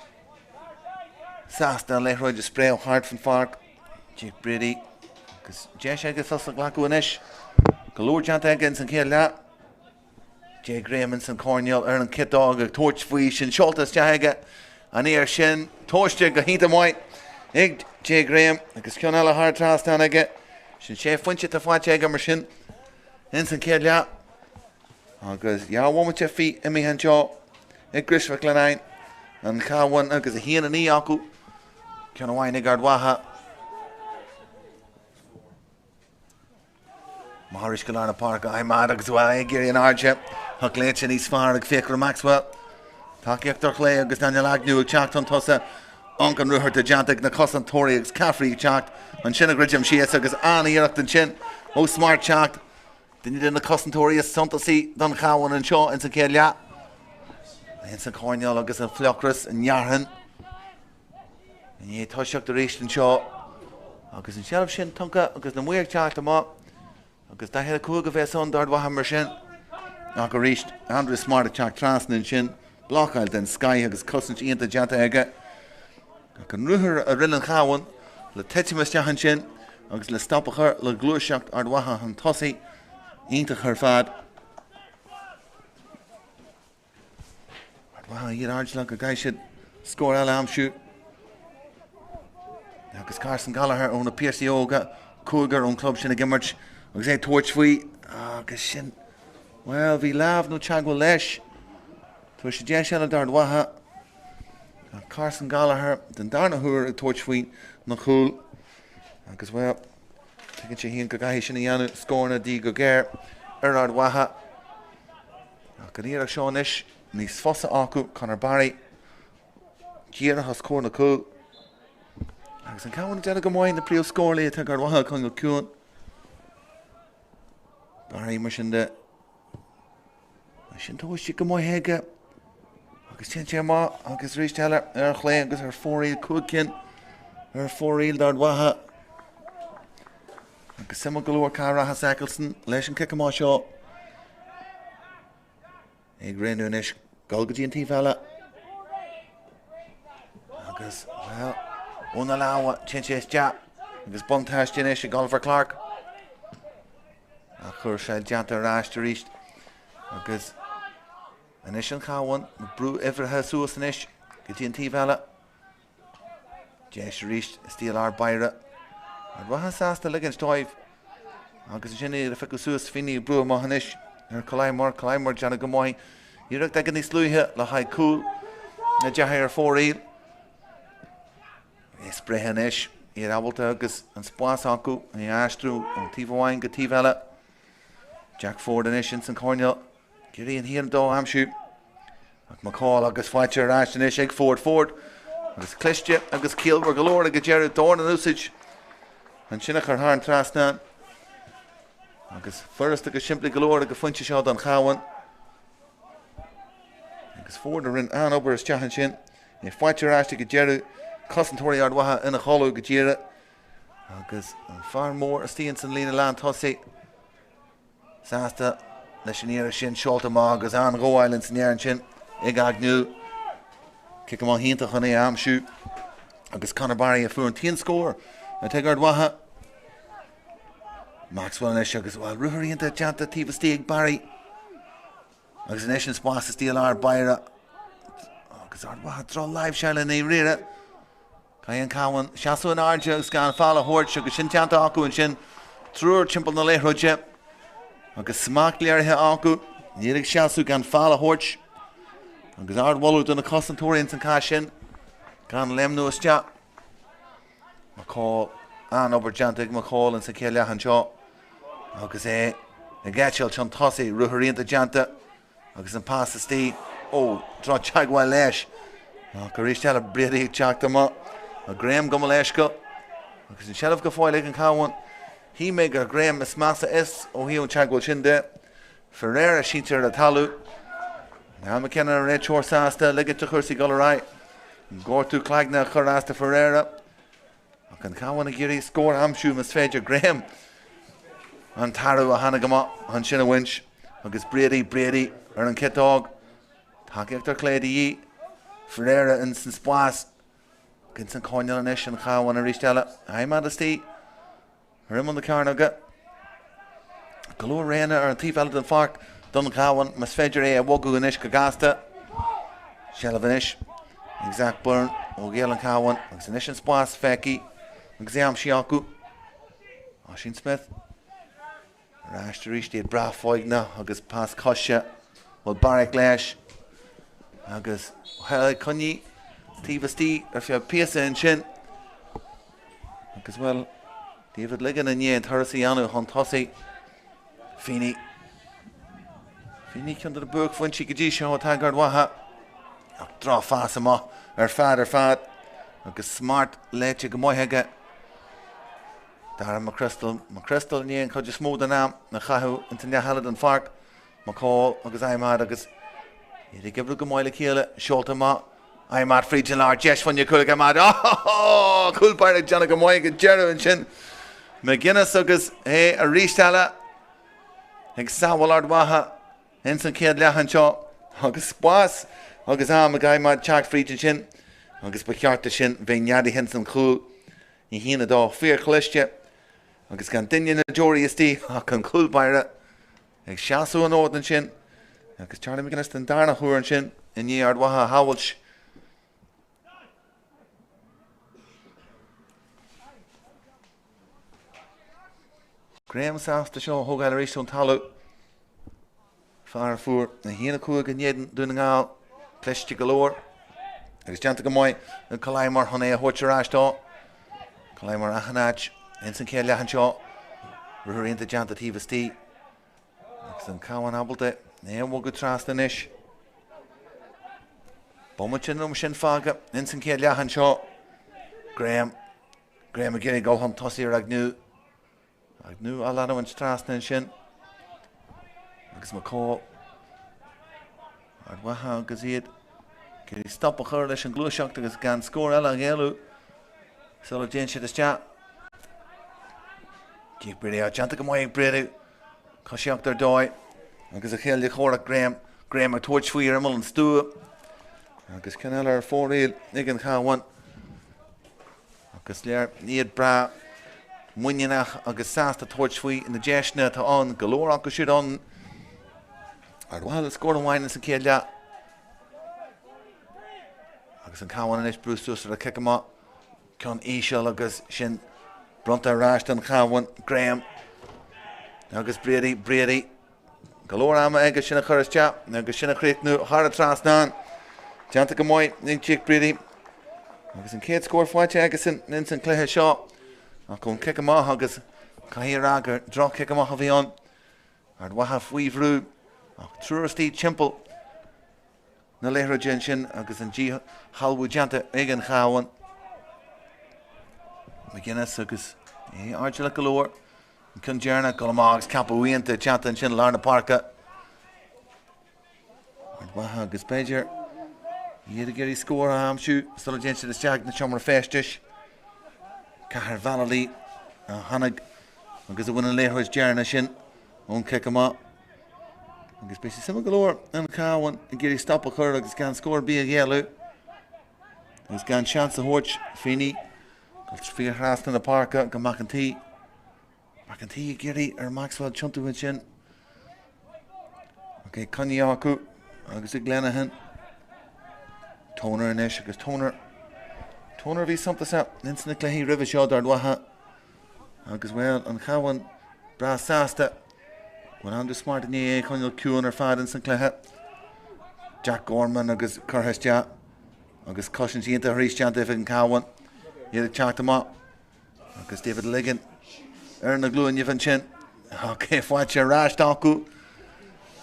sásta an leithróid de spré ó hart fan farc Jake Brady agus deis agus fas a ghlacu inis go luúir deanta aige san céad le Jay Graham san Conall ar an kitdog ag toirt faoi sin seoltas te aige an éar sin tóiste go hínta móid ag Jay Graham agus Conall a thar trastáin aige sin sé foiinte a fáilte aige mar sin in san céad le agus bhhaimte fí imi an seo ag Grischfa Lionnáin an cháhain agus a híana ní acu ceann amháin ag Ard Mhacha Máris go Larna Parca aimad agus bhfuil ag géirí an áirte thug léite níos fearr ag féicear Maxwell takeíochttar chlé agus Daniel Agnew ag teacht an tosa an ruthir de deanta na cosantóirí agus cathraí teacht an sin a gridjam sias agus aníireacht an sin ó smart teacht duine den na cosantóirí is suntasí don cháhain an seo in san céad le in san Conall agus an Fleocras an Nearhan in é toiseach de rééis an seo agus an sealmh sin tunca agus na muoag teacht amach agus da head cúga bheith son Ard Mhacha mar sin ach go ríist Andrew Smart a teacht trasna sin blocáil den Sky agus cosint ionta deanta aige ach an ruthir a rinne cháhain le teitimas teachan sin agus le stoppachar le glúiseacht Ard Mhacha an tosaí ionta chur fad Ard Mhacha iad ardla go gaiisiid scór eile amsú agus Carson Gallagher ón na PCO-ga cúgar ón club sin a gimmert agus é toirt faoi agus sin well bhí lámh nó teagmhfuil leis tuair sé déis eile Ard Mhacha Carson Gallagher den darna thuair a toirt faoi na chúl agus well tugann sé híon go gaiithí sin a dhéanamh scórna dí go géir ar Ard Mhacha ach go níor seo inis níos fosa acu chunar Barry díarach a scór na cúl agus an cáhain deanna go móin na príomh scórlaí atá Ard Mhacha chun go ciúin Barry mar sin de sin tóiste go móid heige agus tin sé má agus rísteile ar chlé agus ar fóríil cúcin ar fóríil Ard Mhacha agus sama golóir Cara Eccleston leis an kick amá seo ag rénú inis golgadíon tí fella. Agus, well, una láha tinse is deap. Agus buntáiste inis ag Oliver Clark. A chur sé deanta ráiste ríist. Agus, inis an cháhain, brú ifrithe suas inis, go dtíon tí fella. Deis ríist, stíl Ard Mhacha. Ard Mhacha sásta ligan stoibh. Agus sinna a feicú suas finí brú amach inis. Ar Colaimar deanna go mhaith. Iireach ag níos luithe le haid cúil na deathair ar fóraíl. Is brethe inis, iad abalta agus an spás acu, an Aistrú, an tíomhhain go tíomh Jack Ford inis in san Conall. Gurí an hían dó amsú. Ach McCall agus fáilte ráist inis ag Ford. Agus Cluiche agus Kilber galore ag Gerard Dorn an úsage. An sinna chu thar an trasna. Agus first agus simply galore ag funte seo don cháhain. Agus Ford a rin an obair is teachan sin. Ní fáilte ráist ag Gerard Cosantóirí Ard Mhacha ina cholú go díire. Agus an far mór a stíon san lína lán tosaí. Sásta leis an éire sin seolta má agus an Ghóáilinn san éireann sin ag agniú. Kick him on hintach on amsú. Agus Conor Barry a fuan 10 score. A take Ard Mhacha. Maxwell inis agus well ruhairí inta janta tífa stíag Barry. Agus an eisian spás a stíal Ard Mhacha. Agus Ard Mhacha dró live seile na rire. Cain cáhain seaasú an Ardja agus gan fála hort agus sin teanta acu an sin trúr timpeall na léithróide. Agus smach léirithe acu. Nírig seaasú gan fála hort. Agus Ard Mhacha donna Cosantóirí san cá sin. Gan lemnú istea. McCall an obair deanta ag McCall in sa céileachan seo. Agus a gaiiteil sean tosaí ruthairí inta deanta. Agus an pás a stí. Drá teagháil leis. Go ríiste a briadaí teachta má. A Graham go leisco. Agus an sealamh go fáil ag an cáhain. Hí mé gur Graham is massa is ó hí an teagháil sin de. Ferreira sítear a talú. Now McKenna an réiteoir sásta ligad de chuirsaí golará. Gortú claigna churásta Ferreira. Ach an cáhain a géirí scór amsú mas féidir Graham. An tarú a hana gama an sin a winch. Agus Brady ar an kitág. Takeíochttar cléadaí í. Ferreira in san spás. Gin san Conall inis an cháhain a rísteile. Haimad a stí. Rim an de carnaga. Galúr réna ar an tífeile den farc. Don cháhain mas féidir é a bhogú inis go gasta. Sealamh inis. Exact burn ó géal an cáhain. Agus inis an spás feici. Agus é am sí acu. Oisín Smith. Ráiste ríiste iad bra fóigna agus pás coise. Bhil Páirc leis. Agus heil conní. Tíbastí ar feo piasa in sin. Agus well, David ligan in é an thursaí anú chun tosaí. Fíní chun de buach fuintí go dtí seo atá Ard Mhacha. Ach drá fás amach ar fad. Agus smart leite go maithaige. Dar ma crystal ní an chuidir smód an am na chathú inta nehalad an farc. McCall agus aimad agus iad gibrú go maile céile seolta má. Aimad frídin lár deis fan chuig aimad. Cool Páirc deanna go maithaige go Gerard an sin. McGuinness agus a rísteile ag sábháil Ard Mhacha in san céad leachan seo. Agus spás agus am a aimad teach frídin sin. Agus ba chearta sin bhí neadaí hin san chúl. Ní hína dá fíor Cluiche. Agus gan duine na dóirí istí ach an Cool Páirc ag seaasú an ód an sin. Agus Charlie McGuinness den darna chuair an sin in ní Ard Mhacha hawailt. Graham sásta seo thógáil éis an talú. Far fuair na híana cuaig an éan dúna ngáil Cluiche galóir. Agus deanta go maith an Colaimar chun é a thuirte ráistá. Colaimar a chanáid in san céad leachan seo. Ruthairí inta deanta tíbastí. Agus an cáhain abalta é bhfuil go trasna inis. Bumid sin fága in san céad leachan seo. Graham a ggéirí gáiltham tosaí ar agniú. Agniú a leanúin trasna in sin. Agus McCall. Ard Mhacha agus iad. Ggéirí stop a chur leis an glúiseacht agus gan scór eile a ggéalú. Sola déan siad istea. Díag Brady á deanta go maith Brady. Cosíocht ar dóid. Agus a chéal de chóra Graham. Graham a torch for your and stew. Agus Conall ar 4 ag an Cabhán. Agus lear níiad bra muinneach agus sásta torch for in the Jeshna to on galore agus should on. Ard Mhacha scored a wine in San Ceannais. Agus an Cabhán inis Bruce ar a kick him up. Con Ishal agus sin Bronta Rasht an Cabhán Graham. Agus Brady. Galore ama agus sin a churas chap. Agus sin a chréit nu hard Tráchtaire. Janta go mói nig Jake Brady. Agus an céad score fáilte agus in San Cluiche seo. Ach gon kick him off agus Cahill Ragar draw kick him off of on. Ard Mhacha Fuivrú. Trúrastí Chimple. Na lehra gin sin agus an G halwu janta ag an Cabhán. McGuinness agus Archila galore. Conjerna Colamags Capuinte janta an sin Lionnáin Páirc. Ard Mhacha agus Pager. Iad a geirí score a hamsú. Sulla gin sin is teag na siomra festis. Cahar Valley Hannig agus a winna lehra Jerna sin. On kick him up. Agus besi sima galore an Cabhán a geirí stop a chur agus gan score bí a yellow. Agus gan chance a horch Fini. Gus fi hrast in the Páirc go Máirtín. Máirtín geirí Maxwell chuntu win sin. Okay, Conall agus a Glennahan. Toner inis agus Toner bhí something sa insna Cluiche ribh seo Ard Mhacha. Agus well an Cabhán bra sásta. When I'm just smart in the Conall Cuan ar fad in San Cluiche. Jack Gorman agus Curhestia. Agus cushion she into Harish Jan David and Cabhán. He had chat them up. Agus David Liggin. Earn the glue in your chin. Okay, watch your rash taku.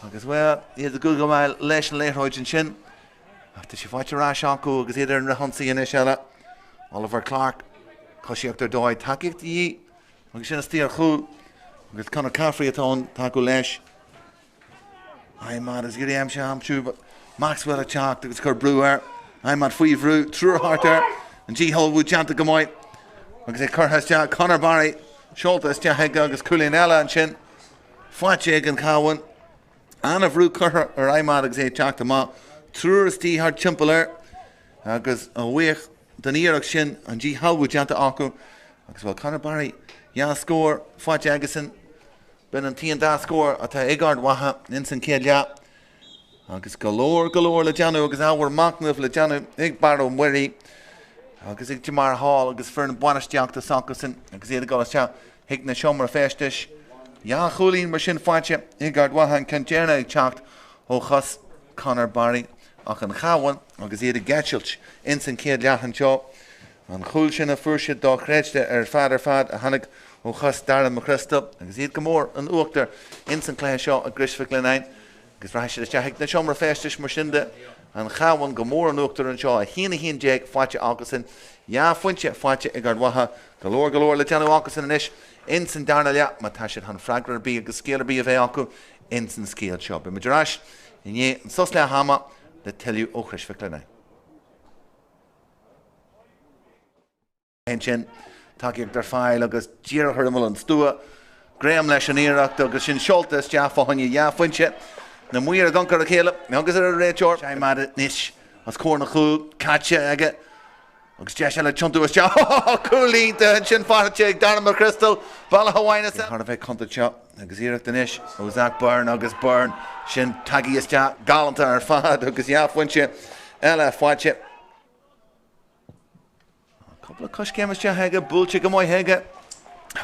Agus well, he had the good go mile lesh and lehrhoid and shin. After she watch your rash taku, agus either in the Huntsy and Ishella. Oliver Clark. Cushi up their doy. Takik to ye. Agus shin a steer khu. Agus Conor Caffrey at on taku lesh. I'm mad as Giri am sham chu, but Maxwell a chalk. Agus Cur Brewer. I'm at Fuivrú. True Harter. And G Holwood Janta Gamoy. Agus a Cur has Jack Conor Barry. Schultes Jahega agus Culinella and Chin. Fwatcheg and Cabhán. Anna Vrú Cur or I'm mad as a chalk to ma. True Stee Hard Chimpler. Agus a weich. Danir Shin and G Holwood Janta Aku. Agus well Conor Barry. Ja score. Fwatch Agason. Ben and T and Da score at Ard Mhacha in San Ceannais. Agus galore le Janu agus our Machnuf le Janu ig Barrow Murray. Agus ig Jamar Hall agus Fern Buanastiach to Sankosin agus iad go cha hig na siomra festis. Ja chulín mar sin fáilte ig Ard Mhacha an Conjerna ag teacht ó chas Conor Barry ach an Cabhán agus iad a getchilt in San Ceannais an seo. An chul sin a fuirse dá chréiste ar fad a hannig ó chas Darren McChrystal agus iad go mór an uachtar in San Cluiche seo a Grisfig Lionnáin. Agus raise is teach na siomra festis mar sinde an Cabhán go mór an uachtar an seo a hína Jake fáilte Augustin. Ja fuintse fáilte ag Ard Mhacha galore le Janu Augustin inis in San Darnalla ma tá siad han fragrar bí agus scéalar bí a bheith acu in San Scéal seo. Be madrash in dhé an sos le hama le tellú ó Grisfig Lionnáin. Sin takeíocht dar fáil agus díar chuirmil an stúa. Graham leis an íireacht agus sin seoltas deafa haine ja fuintse. Na muir a gankar a chéile, agus ar a réiteir. Sei mad níis as cór na chúl, catse aige. Agus deis eile chuntu as teach. Coolínta an sin fáte ag Darren McChrystal. Balla hawaine sa. Har a bheith conta teach. Agus íireacht níis. Ó Zach Byrne agus Byrne. Sin tagí is teach. Galanta ar fad agus ja fuintse. Eile fáte. Couple of cuscémas teach heige. Búlte go mói heige.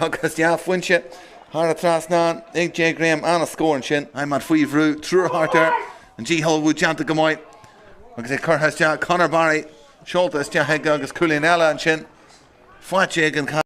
Agus ja fuintse. Har Tráchtaire, ag J. Graham an a scoring sin. I'm at Fuivrú, True Harter, and G. Holwood Janta Gamoy. Agus a Cur has Jack Conor Barry, Schultes Jahega agus Culinella and sin. Fwatcheg and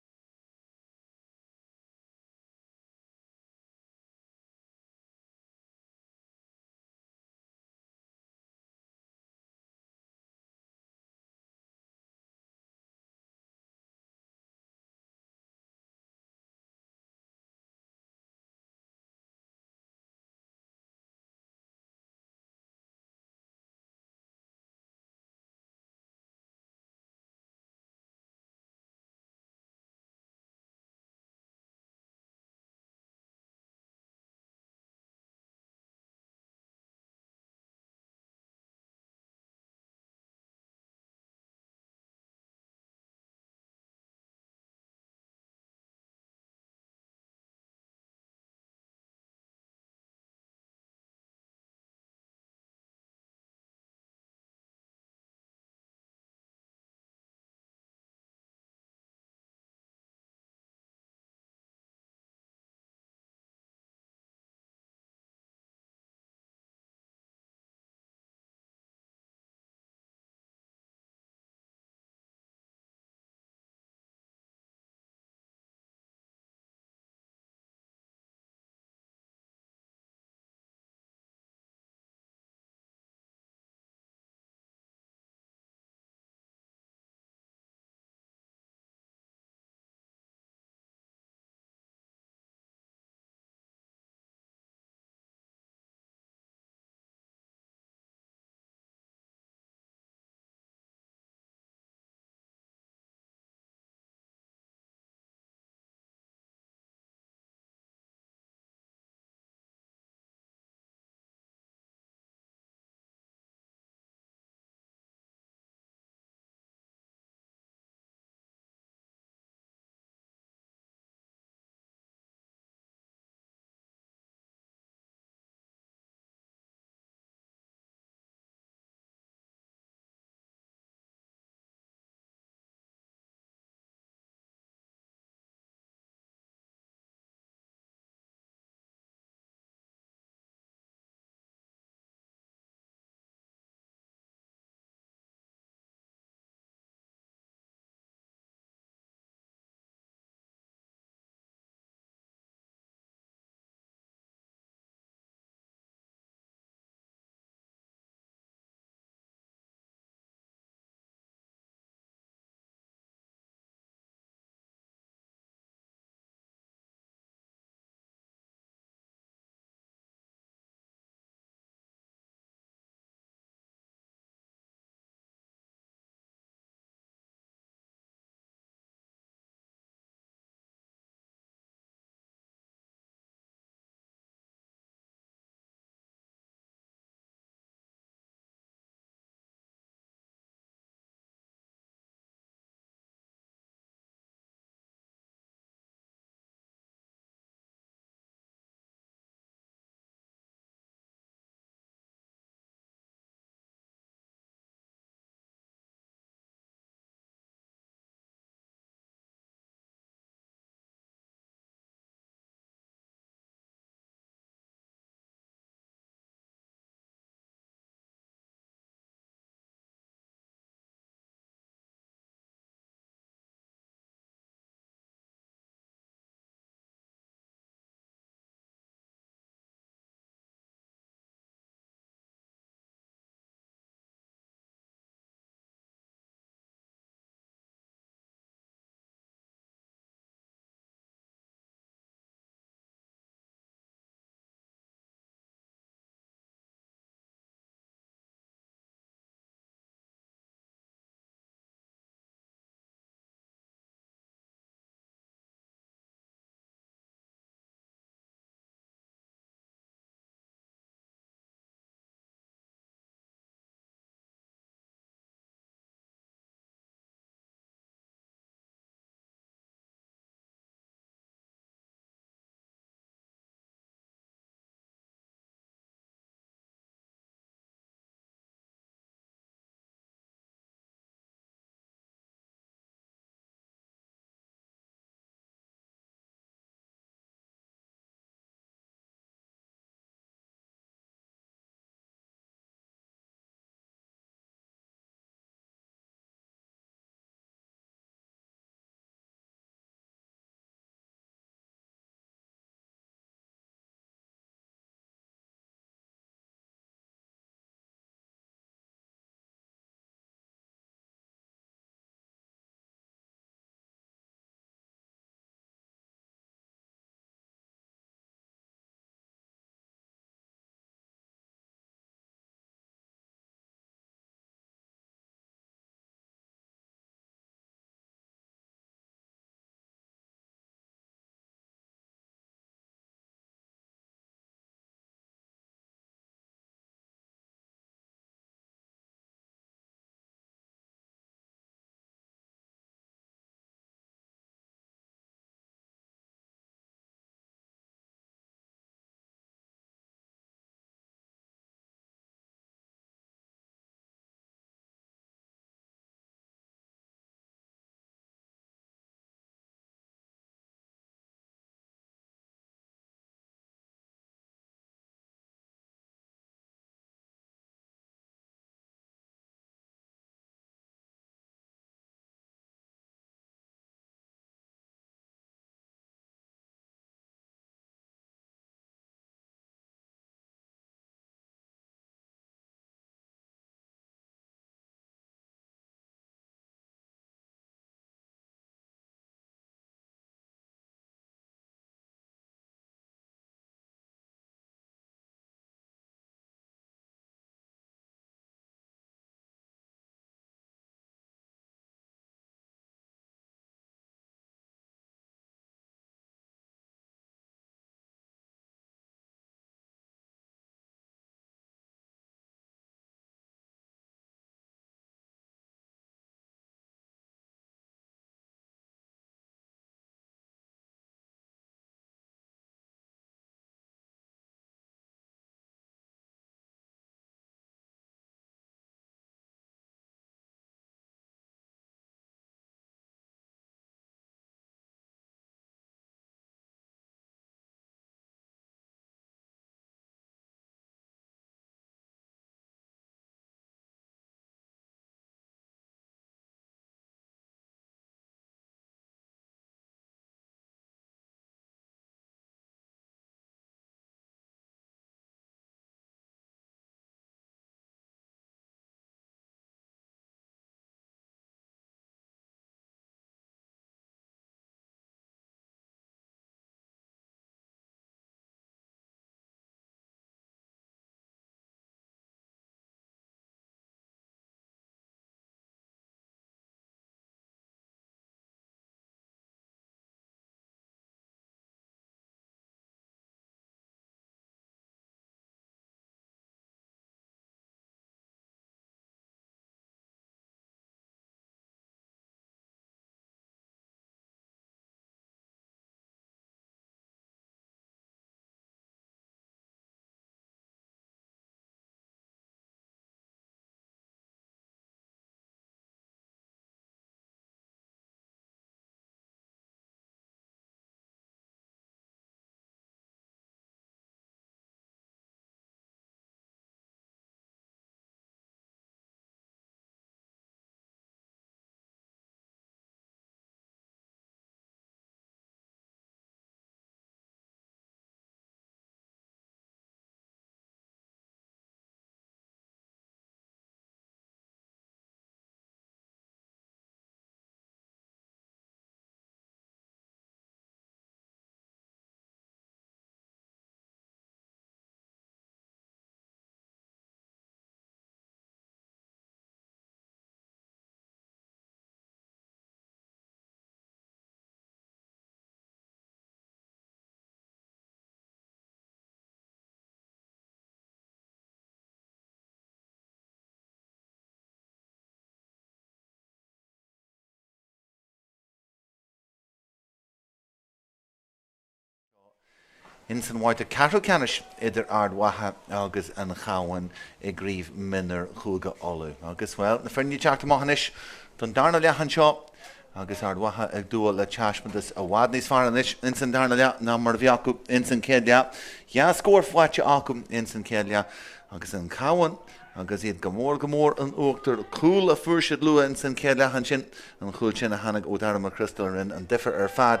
in san bhaite Ceathrú canis idir Ard Mhacha agus An Cabhán I gríomh minar chuaige olú. Agus well, na fearní teachta maithis don darna leachan seo agus Ard Mhacha ag dúil le teasmantas a bhád níos fearr anis in san darna leach ná mar bhí acu in san céad leach. Ja scór fáilte acu in san céad leach agus An Cabhán agus iad gomór an uachtar cúil a fuairsead lua in san céad leachan sin an chúil sin a hanag ó darma crystal rin an differ fad.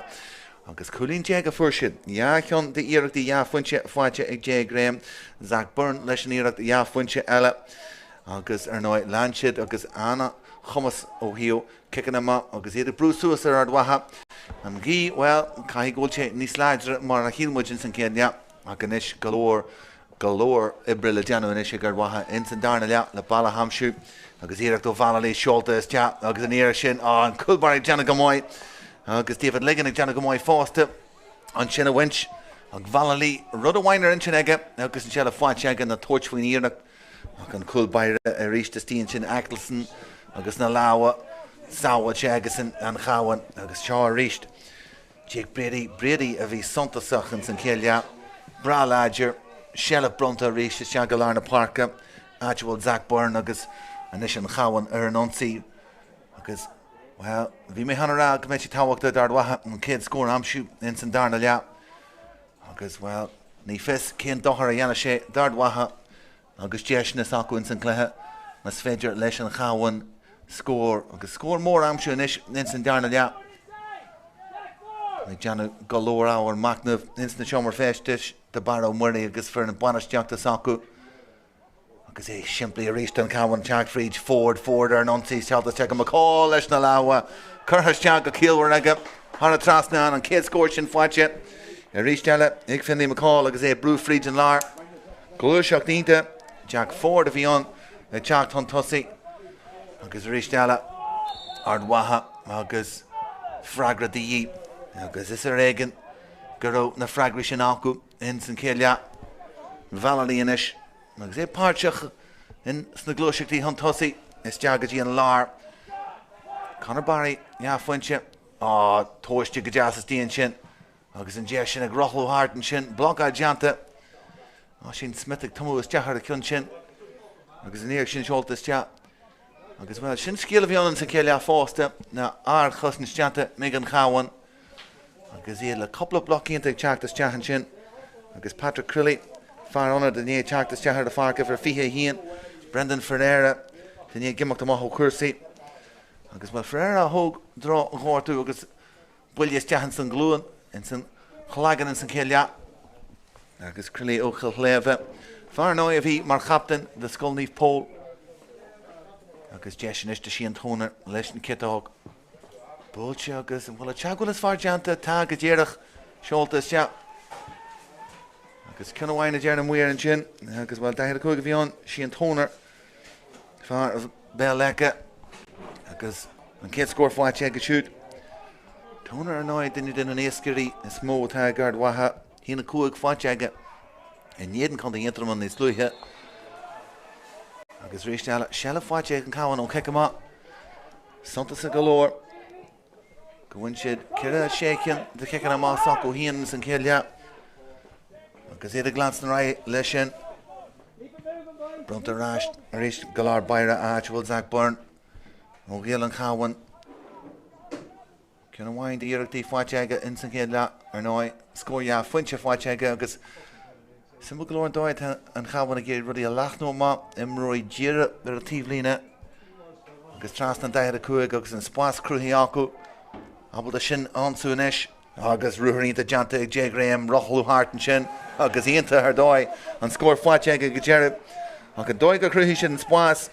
Agus cúlín déag a fuairsead. Ja cheann de iarachtaí ja fuinse fáilte ag J. Graham, Zach Byrne leis an iarachtaí ja fuinse eile agus Náid Lanchid agus Anna Chumas ó hiú kicking ama agus iad brú suas ar Ard Mhacha. An gí, well, caithí gúilte níos láidre mar a hílmuid in san céad leach ag inis galór ibrille deanú inis ag Ard Mhacha in san darna leach le balla hamsú agus iarach do bhalaí seolta is tea agus an iarach sin an culbarí deanna go mhaid agus David Ligan ag deanna go mhaid fásta an sin a winch ag bhalaí rud a bhhainar in sin aige agus an seala fáilte aige na toirtfuoin iarach ag an culbaire a ríiste stíon sin Eccleston agus na láha Sawa agus An Cabhán agus seo a ríist. Jake Brady a bhí sontasach in san céad leach bra láidir Shella Bronta a ríiste se go lár na Páirce áitiúil Zach Byrne agus anis An Cabhán ar an ionsaí agus well, bhí mé hanará go méid táhaachta Ard Mhacha an céad scór amsú in san darna leach agus well, ní fis cén dochar a dhéana sé Ard Mhacha agus deisnas acu in san cluiche mas féidir leis An Cabhán scór agus scór mór amsú inis in san darna leach ag deanna galór áhar macnamh in na seomar féistis de baró muirní agus fear na banisteachtas acu agus é siimplí a ríist An Cabhán teag fríd Ford ar an ionsaí sealtas teag go McCall leis na láha curthas teag go cíalhar aige thar a trasna an céad scóir sin fáilte a ríist eile ag finní McCall agus é brú fríd an lár glúiseach nínta Jack Ford a bhí an ag teag tan tosaí agus ríist eile Ard Mhacha agus fragra dí agus is ar éigen go raibh na fragraí sin acu in san céad leach bhalaí inis agus é páirteach in sna glúiseachtaí an tosaí is teagadtí an lár Conor Barry ja fuinse tóiste go deas tíon sin agus an déir sin ag rochlú háirtan sin blogá deanta sin Smith ag tomú is teachar a ciún sin agus an éag sin seolta is teach agus well sin scéal a bhí an san céad leach fásta na ard chusna deanta mé An Cabhán agus iad le coppla blockíonnta ag teachtas teachan sin agus Patrick Crilly fear anna den é teachtas teachar de Páirc ar fiche híon Brendan Ferreira den é gimach amach ó cuasaí agus well Ferreira thóg drá an gháirtú agus buillas teachan san glúan in san chlágan in san céad leach agus Crilly ó chléamh fear nó a bhí mar chaptain de Scoilníomh Pól agus deisian is de sí an tónar leis an citág búilte agus bhfuil a teagúil is fear deanta tá go ddéireach seolta is teach agus cin bhhain a dearna muir an sin agus bhfuil daithir a chuig a bhí an sí an tónar fear a bé lecha agus an céad scór fáilte ag go siúd tónar ar náid duine den an éascarí is mó tá Ard Mhacha hína cuaig fáilte aige in éan chun de intraman is luithe agus ríiste eile seala fáilte ag An Cabhán ó ceicama sontas a galóir go bhain siad cire séician de ceicean amach ó híon san céad leach agus iad a glans na raith leis sin Bronta ráist a ríist go lár baire áitiúil Zach Byrne ó ghéal An Cabhán cin bhhain de iarachtaí fáilte aige in san céad leach ar náid scór ja fuinse fáilte aige agus Simú go leor dóid An Cabhán a géad rudí a leathnú má imróid díire ar a tíomhlíne agus tras na daithir a cuaig agus an spás cruthí acu abal a sin ansú inis agus ruúthaíonnta deanta ag J. Graham rochlú háirtan sin agus íonta ar dóid an scór fáilte aige go dearib agus dóid go cruthí sin an spás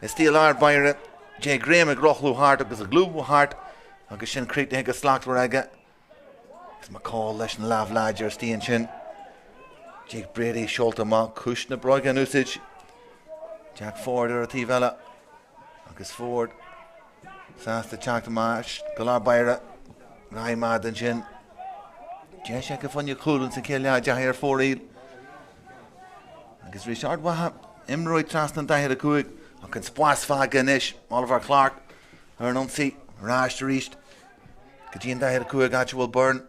is tíal ard baire J. Graham ag rochlú háirt agus a glúbú háirt agus sin críte ag a slachtú aige is McCall leis an lábh láidir stíon sin Jake Brady seolta má cis na broige an úsáid Jack Ford ar a tíomh eile agus Ford sásta teachta más go lár baire raimad an sin de sé go fanne cúlann san céad leach deithir ar fóríl agus rís Ard Mhacha imróid tras na daithir a cuaig ach an spás fága inis Oliver Clark ar an ionsaí ráist a ríist go dtíon daithir a cuaig áitiúil Byrne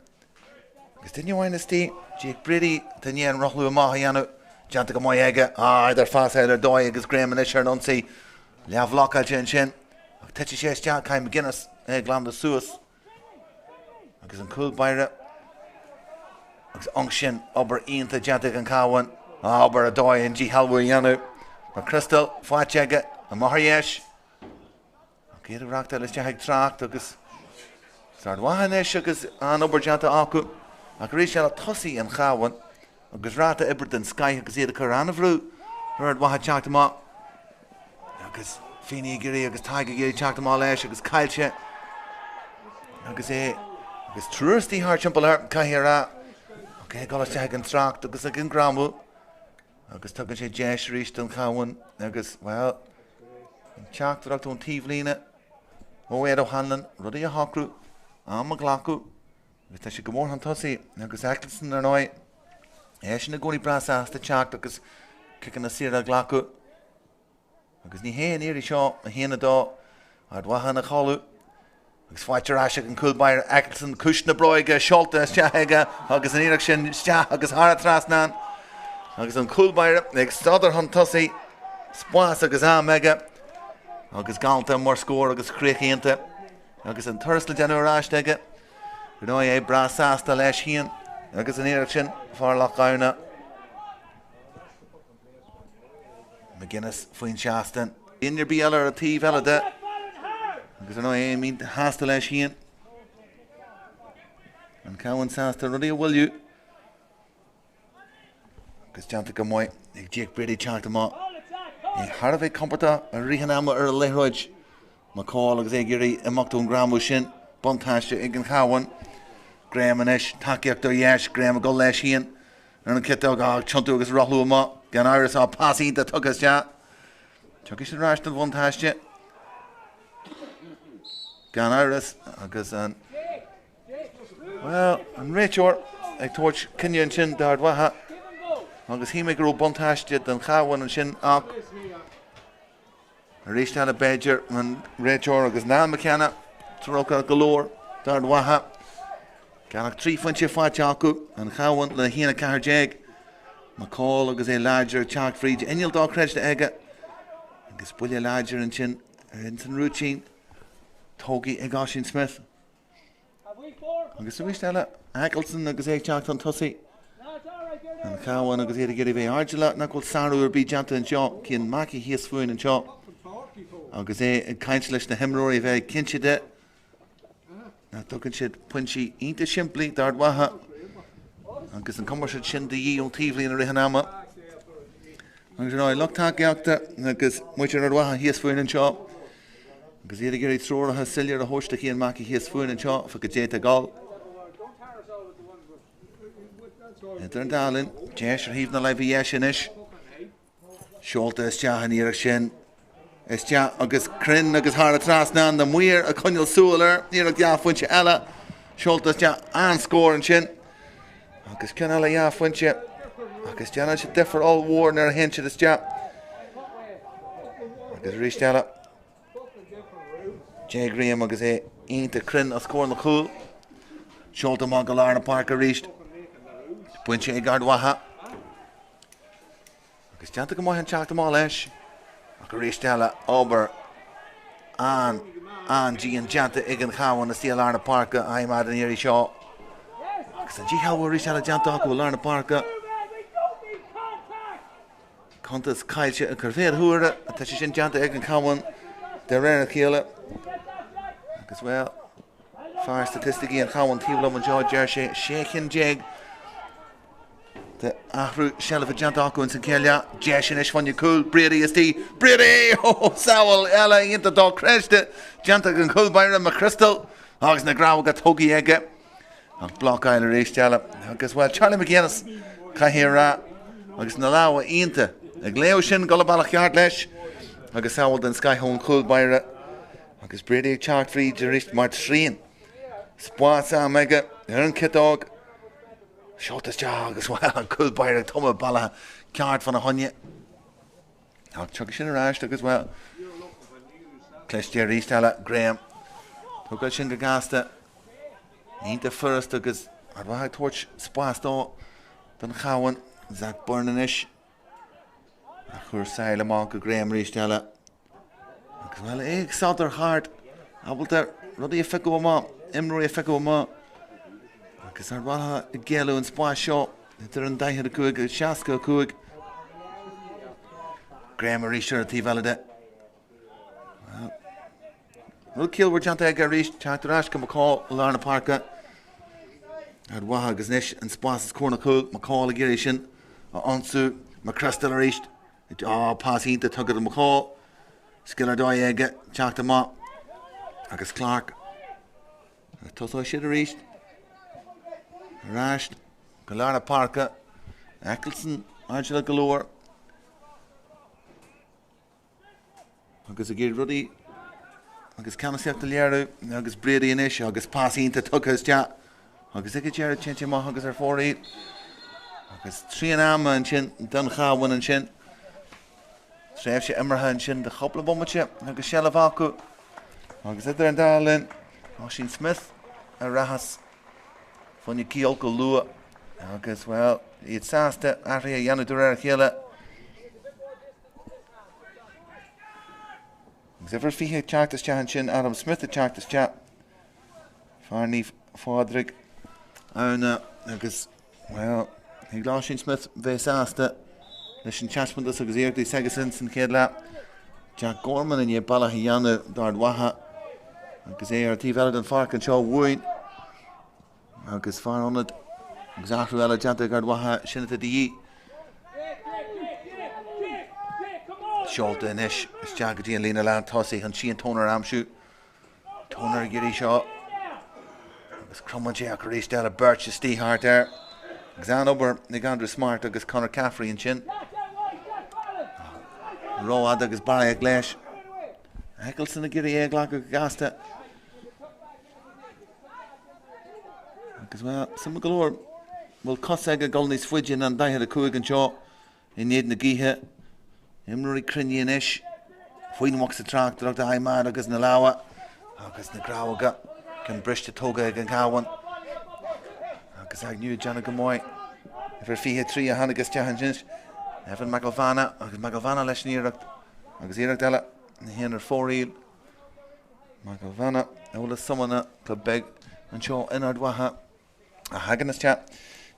Agus dyn nhw'n ysdi, Jake Brady, dyn nhw'n rochlu y mahi anw, jant ag y mwy ega, dar ffas eil ar doi agus Graham yn eisiau non si, leaf local jen sien, ag tetsi sies jant cael McGuinness, glam dy sŵs, agus yn cwl baira, agus ongsien, ober un ta jant ag yn cawan, ober y doi yn G halwy anw, mae Crystal, ffat ega, y mahi eis, ag i'r rhaid ys jaheg tracht, agus, Ard Mhacha eis agus an ober jant acu, ag rhys ala tosi yn chawan, agus rata Iberton Sky agus iad y cur anafrw, Ard Mhacha teacht yma, agus fini giri agus taiga giri teacht yma leis agus cailche, agus agus trwrsti har chimpel caihira, golas teag yn tracht agus ag yn gramu, agus tugan sé jesh rhys yn chawan, agus, wel, teacht rhaid o'n tiflina, o edo hanlan, rydw i a hocrw, am a glacu, agus tá sé go mór an tosaí, agus Eccleston ar nói, sin na gcónaí brasa as tá teacht agus cican na sir a glacu, agus ní héan éirí seo a héana dá, Ard Mhacha na cholú, agus fáitir aise an cúlbair Eccleston cúis na broige, seolta steaige, agus an éireach sin steach agus hara trasnán, agus an cúlbair ag stadar an tosaí, spás agus mega, agus galanta mór scór agus chréchéanta, agus an thursla denú ráisteige, Rnoi brasasta leis hían, agus an éireach sin farlach gairna. McGuinness faoin seastan. Inar bíal ar a tíh eile de. Agus rnoi mín hasta leis hían. An cawan seasta rudí a bhfuilú. Agus deanta go mui, ag Jake Brady teacht amá. Ag Harvey comporta a rihan ama ar a leithroid. McCall agus éigirí imachtaún gramú sin, bontáiste ag an chawan. Graham and Ish, Takiak do Yash, Graham a go leis hían, ar an kitog chuntú agus rothú amá, gan áras á pasí de tugas ja. Tugas sin ráist an bhuntáiste. Gan áras agus an, well, an réiteoir ag tuairt cinneann sin de Ard Mhacha, agus hí me go raibh buntáiste den chawan an sin ach. A réist a Beidir an réiteoir agus Naomh McKenna, tróca golóir de Ard Mhacha. Ganach 3.5 acu an chawan le híana cahar jeig. McCall agus larger teacht fríd inil dá creiste aige. Agus buile larger an sin ar intan rútín. Tógi ag Oisín Smith. Agus a bhístela Eccleston agus teacht an tosaí. An chawan agus éidir geirí bheith ardla nach bhfuil sarú ar bí janta an seo cin maci híos fuin an seo. Agus caint leis na himróí bheith cinse de. Na tugann siad puintí ionta siimplí de Ard Mhacha, agus an cumar siad sin de dhí ón tíomhlí na rihan ama. Agus an áid luchtá geachta agus muidir Ard Mhacha híos fuin an seo, agus iad gurí tróratha sillar a hóiste chéan maci híos fuin an seo fa go déta gáil. Idir an dálinn, déis ar híomh na leibh dhéis sin is. Seolta is teach an íireach sin. Is teach agus crin agus thar a trasnán na muir a chuneal súlar, níor a deafuintse eile. Seolta is teach an scór an sin. Agus cin eile deafuintse. Agus deanna se differ all war nar a hense is teach. Agus ríist eile. Jay Graham agus ionta crin a scór na chúl. Seolta má go lár na Páirc a ríist. Buintse ag Ard Mhacha. Agus deanta go maith an teacht amá leis. Go réist eile obair an G an deanta ag an chawan na stíal ar na Páirc a aimad an éirí seo. Agus an G hawa réist eile deanta acu ar na Páirc. Contas cailse a chur féad thuaire a tá sé sin deanta ag an chawan de réir a chéile. Agus well, fear statisticií an chawan tíblam an seo deir sé séchin jeig. De Athrú Shelfa deanta acu in san céile, Jesin is fanne cool, Brady is tí, Brady! Oh, saoil eile ionta dá creiste, deanta an cúlbaire ma Crystal, agus na Craobh go tugaí aige, an bloc eile rééis teile. Agus well, Charlie McGuinness, caithfidh rá, agus na láha ionta, ag léamh sin go le bailach cheart leis, agus saoil den scaithún cúlbaire, agus Brady ag teacht fríd de réist mar tríon. Spás aige, ar an citág, Seoltas teach agus well an cúlbair ag tuma balla ceart fan a honne. Ach tugadh sin aráist agus well. Cluiche réist eile Graham. Tugadh sin go gasta. Ionta first agus Ard Mhacha torch Spórt den Cabhán Zach Burnanis. Chur sail among go Graham Ristella. Well, Sathairn hard. Abelter ruddy fico ma. Imri fico ma. Agus Ard Mhacha Gelu and Spórt show. They're in Daiha the Coog, Shaska Coog. Graham Ristella Tivalade. Well, we'll kill where Janta Garish, Tráchtaire McCall, Lionnáin Páirc. Ard Mhacha Gaznish and Spórt Corner Coog, McCall Girishin, Onsu, McChrystal Richt. Pass in to Tugger McCall. Skiller Doyega, Tráchtaire Ma. Agus Clark. Tosso should have reached. Rashed. Lionnáin Páirc. Eccleston, Angela Galore. Agus a gé ruddy. Agus Ceannais Learú. Agus Brady Inish. Agus pass in to Tuggers Chat. Agus a Jared Chinchima. Agus are 4-8. Agus 3 and Chin. Dun Cabhán and Chin. Schrijf je Emmerha en Chin. De Goppelbommetje. Agus Shelavaku. Agus zit er en Darlin. Oshin Smith. En Rahas. Van je Kielko Lua. Agus, well, het saaste. Aria Janu Durer Gille. Xever Fihe Tráchtaire Chan Chin. Adam Smith Tráchtaire Chat. Farni Fodrig. En agus, well, he Oshin Smith ve saaste. Leis an chasmantas agus éirtí Segasins an céad Jack Gorman in je balla Janu Ard Mhacha. Agus tí velad an farc an seo bhuain. Agus far onad. Agus Ceathrú eile Janta Ard Mhacha sinnata dí. Seolta inis. Is Jagadí an lína lean tosaí an sí an tónar amsú. Tónar giri seo. Agus crumman Jack Rees Della Birch is Stíhart there. Agus an ober nig Andrew Smart agus Conor Caffrey an chin. Road agus Barry Gleish. Eccleston a giri eglag go gasta. Agus well, some galore will coseg a golnis fudgin and Daiha the Coog and Shaw in Ned na Gihe. Imri Crinianish. Fuin walks the Tráchtaire the high man agus na Lawa. Agus na Craobh can brish the Toga again Cabhán. Agus ag new Jana Gamoy. If er fihe 3 a Hanagus Jahanjins. Evan McElvanna. Agus McElvanna leis nírach. Agus Iarach Della. Na Henner 4-8. McElvanna. Ola Sumana. Club Beg. And Shaw in Ard Mhacha. A Haganus chat.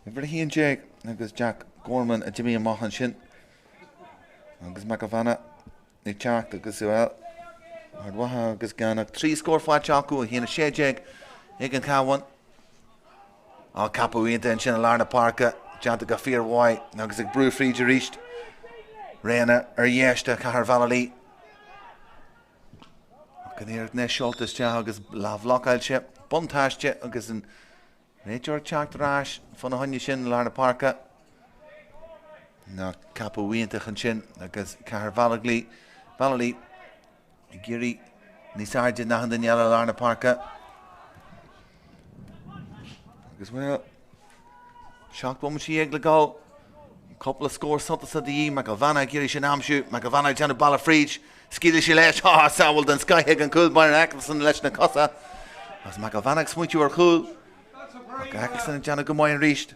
If er he and Jake. Agus Jack Gorman a Jimmy and Mahan Shin. Agus McElvanna. Ni Jack. Agus well. Ard Mhacha. Agus Ganach. 3 score 5 Chaku. He and a Shea Jake. Egan Cabhán. Capu into and Shin Lionnáin Páirc. Janta Gafir Wai. Agus ag Brew Friedge reached. Reina Yeshta Cahar Valley. Can hear it next Schultes Agus Lav Lockheilche. Buntasche. Agus in Nature Tráchtaire von a Honey Shin Lionnáin Páirc. Capu into Shin. Agus Cahar Valley. Giri. Nisarja Nahan Yellow Lionnáin Páirc. Agus well. Shocked woman she egg go. Couple of scores something said the McElvanna Girish and Amshu. McElvanna Jana Balafreach. Skiddish Lesh. Sawald and Skyheg and Cool Byron Eccleston Lesh Nacossa. As McElvanna smooch you are cool. Eccleston and Jana Gamoy and reached.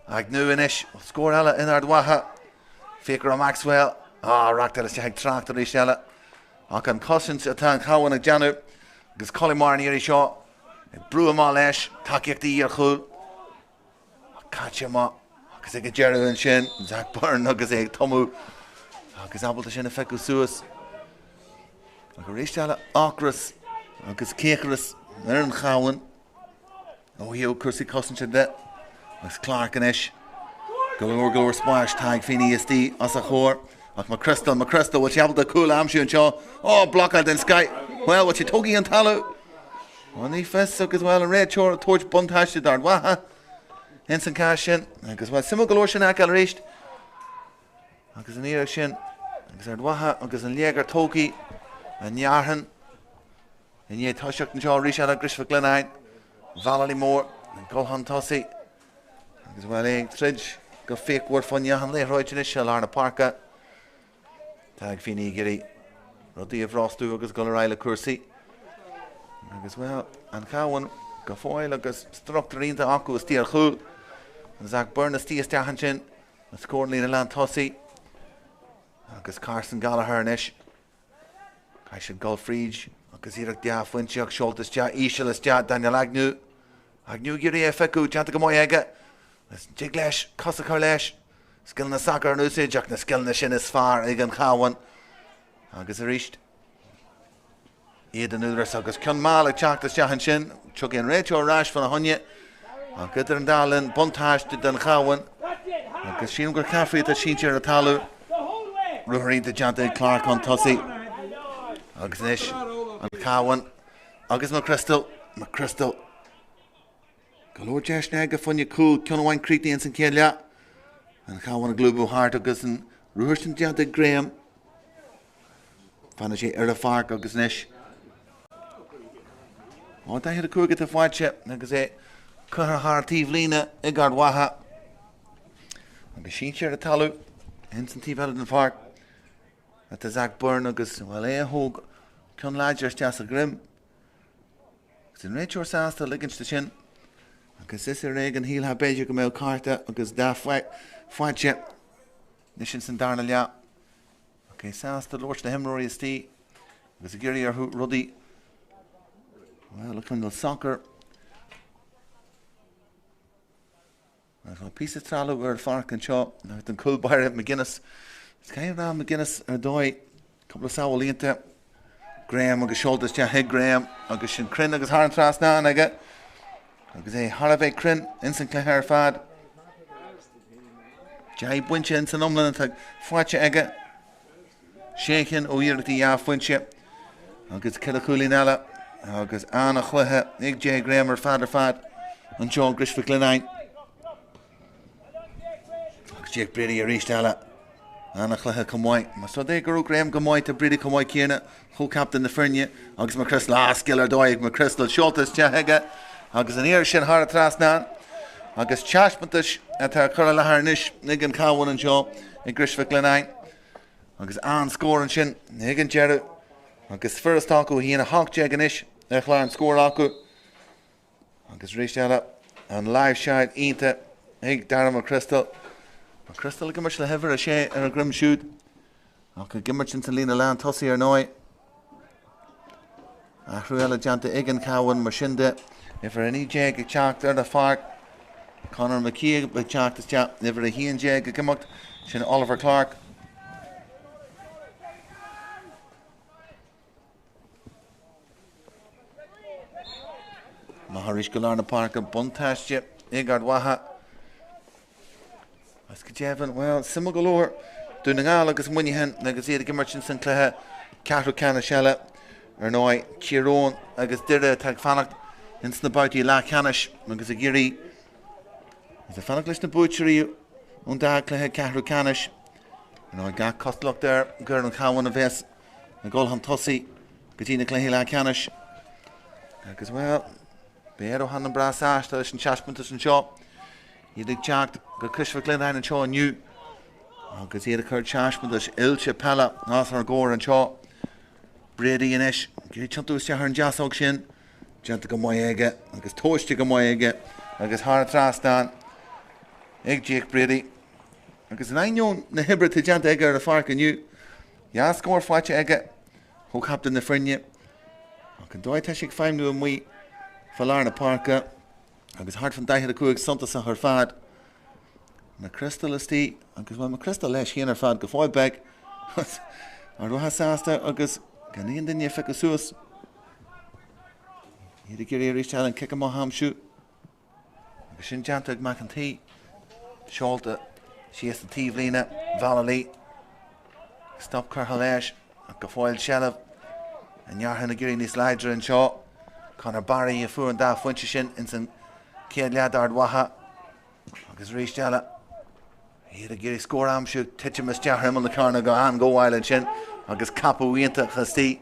Agnew Inish. Score Ella in Ard Mhacha. Faker Maxwell. Rockdale Shag Tráchtaire Rishella. Can Cousins at An Cabhán and Janu. Because Collimar and Iri Shaw. Brew them all Lesh. Takiak the year cool. Catch him up. Agus ag Jared and Shin. Zach Byrne. Agus ag Tomu. Agus Abelta Shin Effectu Suas. Agus Rishella Akras. Agus Ceathrú. An Cabhán. Heo Cursi Cousins at that. Agus Clark and Ish. Galore Splash. Tag Fini SD. Asa Chor. McChrystal. What you able to cool Amshu and Shaw. Block out then Sky. Well, what you Togi and Talu. One he fest as well. And Red Chor. Torch Buntash to Ard Mhacha. Henson Cashin, agus well Simul Galore Shin Akal reached. Agus an Iarach Shin, agus Ard Mhacha, agus an Liegar Toki, and Yarhan, and yet Toshak and Shaw Rish Ala Grish for Lionnáin, Valley Moore, and Gulhan Tossi, agus well Tridge, go fake word from Yahan Leroy Chinish, Lionnáin Páirc, Tag Fini Giri, Roddy of Rostu, agus Gularaila Cursi, agus well, and Cabhán, go fáil agus struchtarínta acu is tíar chúl. An Zach Byrne is tíos deachan sin. Na scór lína lean tosaí. Agus Carson Gallagher inis. Caisiad Golfríd. Agus iarach dia Fuinteach Seoltas dia Ísel is dia Daniel Agnew. Agnew gurí feicú teanta go mói aige. Is jig leis, cosa chur leis. Skill na soccer an úsáid ach na skill na sin is fearr ag an chawan. Agus a ríist. Iad an úras agus cion mála teachtas deachan sin. Chug an réiteo ráis fan a honne. Agus idir an dálinn buntáiste den chawan. Agus sin gur caffrí a sítear a talú. Ruthirínta Janta Clark an tosaí. Agus inis an chawan. Agus McChrystal. Galóir deisne go funne cúl cionháin crítaíonn san céile. An chawan a glúbú hart agus an ruthirtin Janta Graham. Fanna sé ar a farc agus inis. Ó da hiad a cúrgad a fáilte agus é chuthar háirtíomh lína ag Ard Mhacha. Agus sítear a talú. Incentive out in farc. At the Zach Byrne agus well hóg cion láidir teas a grim. Gus in réiteoir sásta liginste sin. Agus is réig an híl ha beidir go mé carta agus dá fáilte. Nis sin san darna lea. Okay, sásta lóirt na himróí is tí. Agus a géirí ar rudí. Well, look on the soccer. A piece of tralla where farc and chop. Now it's cool by McGuinness. It's kind of around McGuinness or dói. Couple of sour linta. Graham agus shoulders ja head Graham. Agus shin crin agus har and tras na and I get. Agus a Harvey crin instant hair fad. Jai bunche in san umlan and tag fwache ega. Shaken o year the ya funche. Agus Killacoolin agus Anna Cluiche, Ig J. Graham or fad and John Grish for Lionnáin. Agus Jake Brady a reached Anna Cluiche Camoy. So they go Graham Camoy to Brady Camoy Kierna, who captain the Fernia, Agus McChrystal last skiller doig McChrystal Schultes Jahega, Agus an ear shin hard trasnan, Agus Chashmantish at her Curla Harnish, Nigan Cowan and Joe, and Grish for Lionnáin. Agus Ann score and shin, Nigan Jerry, Agus first taco he in a hawk jaganish. Echlar score acu. Agus reached out and live shot Inta. Ig Darren McChrystal. McChrystal gimmert le hever a shea and a grim shoot. Okay, gimmert into Lena Land Tossi or Noi. Achruella Janta Igan Cowan Machinde. If any jag a chalk there the fark. Conor McKee by chalk this chap. Never a he and jag a gimmock. Shin Oliver Clark. Maharish Galarna Park and Buntasje, Ard Mhacha. As Kajevin, well, Simul Galore, doing all agus Munihan, agus Eda Gimmerchin Sinclair, Ceathrú Canashella, or Noi, Chiron, agus Dira Tag Fanacht, in Snabouti La Canish, agus a Giri. Is a Fanacht list of butchery, Unda Clehe Ceathrú Canish, and I got Costlock there, Gurn Cowan of S, and Golham Tossi, Bettina Clehe La Canish, agus well. Beero han an bras ásta is an chashmantas an seo. Iad ag teacht go Cluiche for Lionnáin an seo an nniu. Agus iad a chuir chashmantas Ilse Peile nás ar góir an seo. Brady inis. Giri tiantú is teachar an jasog sin. Janta go mói aige. Agus tóiste go mói aige. Agus har trastan. Ag Jake Brady. Agus an ainion na hibre te janta aige ar a farc an nniu. Ja scór fáite aige. Ho captain na frinne. Agus dói teisig feimnú an mui. Falarna Parka, agus hart van daithir a cuaig santa sa her fad. McChrystal is tí, agus well McChrystal leis hían ar fad go fáil beg. Ar roha sásta agus gan íon dinne feic a suas. Iad a géirí a ríiste an cic a má hamsú. Agus sin janta ag mac an tí. Seolta, síos an tíomh lína, Valalí. Stop curtha leis, ag go fáil sealamh. An jarhan a géirí níos leidre an seo. Conor Barry a fuair an dá fuinte sin in san céad Ard Mhacha. Agus ríiste eile. Iad a géirí scór amsú titimimeas dearthaim an na carna go an góháil sin. Agus capú íonta chastí.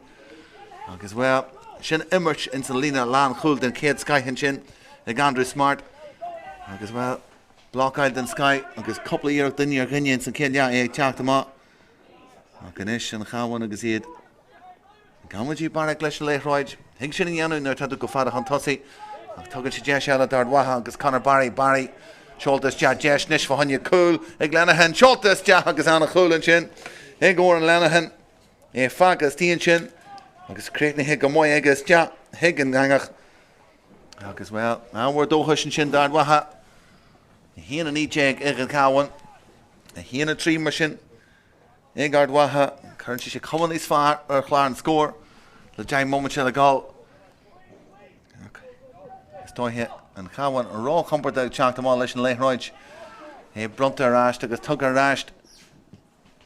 Agus well, sin immert in san lína lán chúil den céad skyhin sin ag Andrew Smart. Agus well, blockáil den sky agus coppla íireach duine ar ghinne in san céad ag teacht amá. Agus inis an chawan agus iad. Gamadí Páirc leis leithráid. Hig sin in dhéanú nar tadú go fada an tosaí. Tugann sé deis eile Ard Mhacha agus Conor Barry Seoltas deis níos fahanne cool ag Lionnáin Seoltas agus anna chúlann sin ag ór an Lionnáin fagus tíon sin agus créitna go mói agus hiig an gangach agus well áhar dóthaisin sin Ard Mhacha híana an íteag ag an Cabhán híana trí mar sin ag Ard Mhacha chuann sé cumann níos fearr ar chláir an scór le deim moment sin a gáil is dóithe an Cabhán an rá comport ag teach amá leis an léithráid brunta aráist agus tugad aráist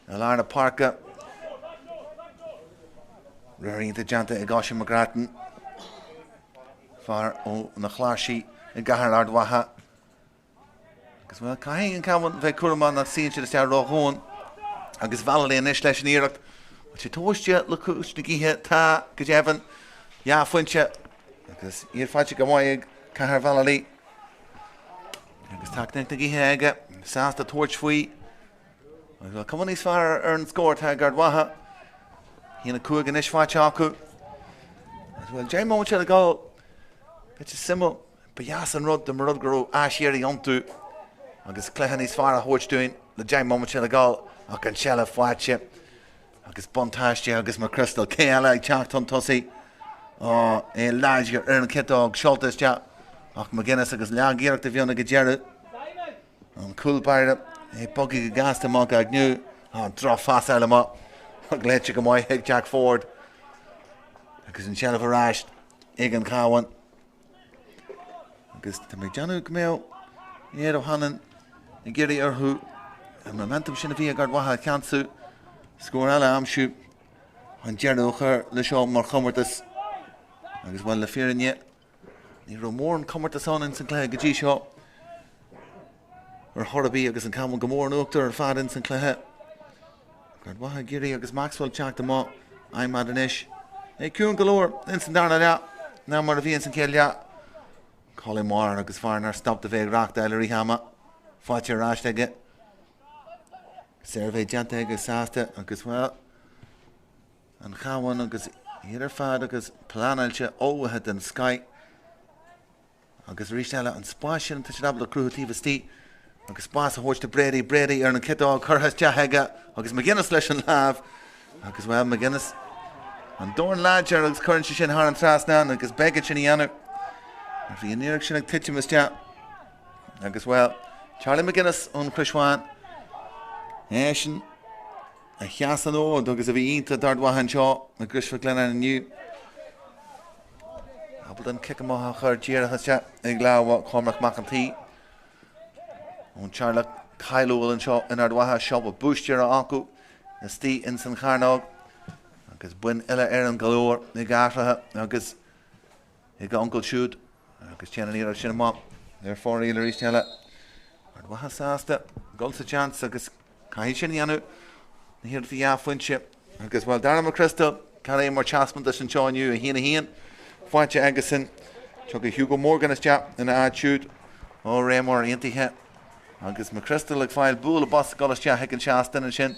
a lána Páirce Rarínta deanta i gáisi McGrattan fear ó na chláirsaí i gcathair Ard Mhacha agus bhfuil caiithín an Cabhán bheith cuaramán na síonn siad isteach ráthón agus bhealalaí inis leis an iirecht sé tóiste le cúis na gíthe tá go deimhin fuinte agus iad fáilte go mhaig caithear bhealalaí agus táneach na gíthe aige sásta tuairt faoi agus bhfuil cumann níos fearr ar an scóir tá Ard Mhacha hína cuaig an isis fáilte acu agus bhfuil deim moment le gáil bit simú beas an rud do mar rud go áisiarí iontú agus cléthe níos fearr a thuirtúin le deim moment le gáil ach an seala fáilte agus bontáiste agus mar crystal céala ag teach an tosaí láidir ar an citág seoltas ach McGuinness agus leagíireachta bhíonna go dearú an coolbaire bogaí go gasta amach ag nniu drá fas eile má ag léite go mhaith ag Jack Ford agus an sealah aráist ag an Cabhán agus tá mé deanú go méo éad ó hanan i ggéirí orthú an momentum sin a bhí ag Ard Mhacha ceantsú scór eile amsú an dearú chur le seo mar chumartas agus bhfuil le fearinne ní ra mór an chumartas an in san cléthe go dtí seo ar thorabí agus an Cabhán go mór an uachtar ar fad in san cléthe Ard Mhacha géirí agus Maxwell teach amá aimimad an isis cún go leor in san darna ná mar a bhíon san céile Colin Moore agus fearnar stop de bheith reachta eile ríthama fáilte aráist aige Servé deanta agus sásta agus bhfuil an Cabhán agus idir fad agus plánáilte óhathe den Sky agus rísteile an spáisian tá sé dabla cruútíhtí agus spás a thuirte Brady ar an citág churthas deaithe agus McGuinness leis an lámh agus bhfuil McGuinness an dóin láidir agus chuann sé sin th an trasná agus beigid sin dhéanamh bhí an iireach sin ag tiitimas agus bhfuil Charlie McGuinness ón Cluiche sin a cheasan ód agus a bhí ionta Ard Mhacha seo na Grisfa Glenna aniu abal an cic amach chur díarachas ag leabhah Cormac McEntee ón Charlie Cailúil an seo in Ard Mhacha seo a búistear acu na stí in san charnág agus buin eile ar an galóir na gáthrathe agus ag Uncle Siúd agus teanna íar sin amach ar fór íle rísteile Ard Mhacha sásta golsa chance agus cai sin dhéanú na hir bhí fuinte agus bhfuil darna mar crystal cara é mar chasmanta sin seáinniu a híana fáilte agus sin tu go Hugo Morgan is ina áitiúd ó rémór aontaithe agus mar crystal ag fáil búla bas golas heic an seastan an sin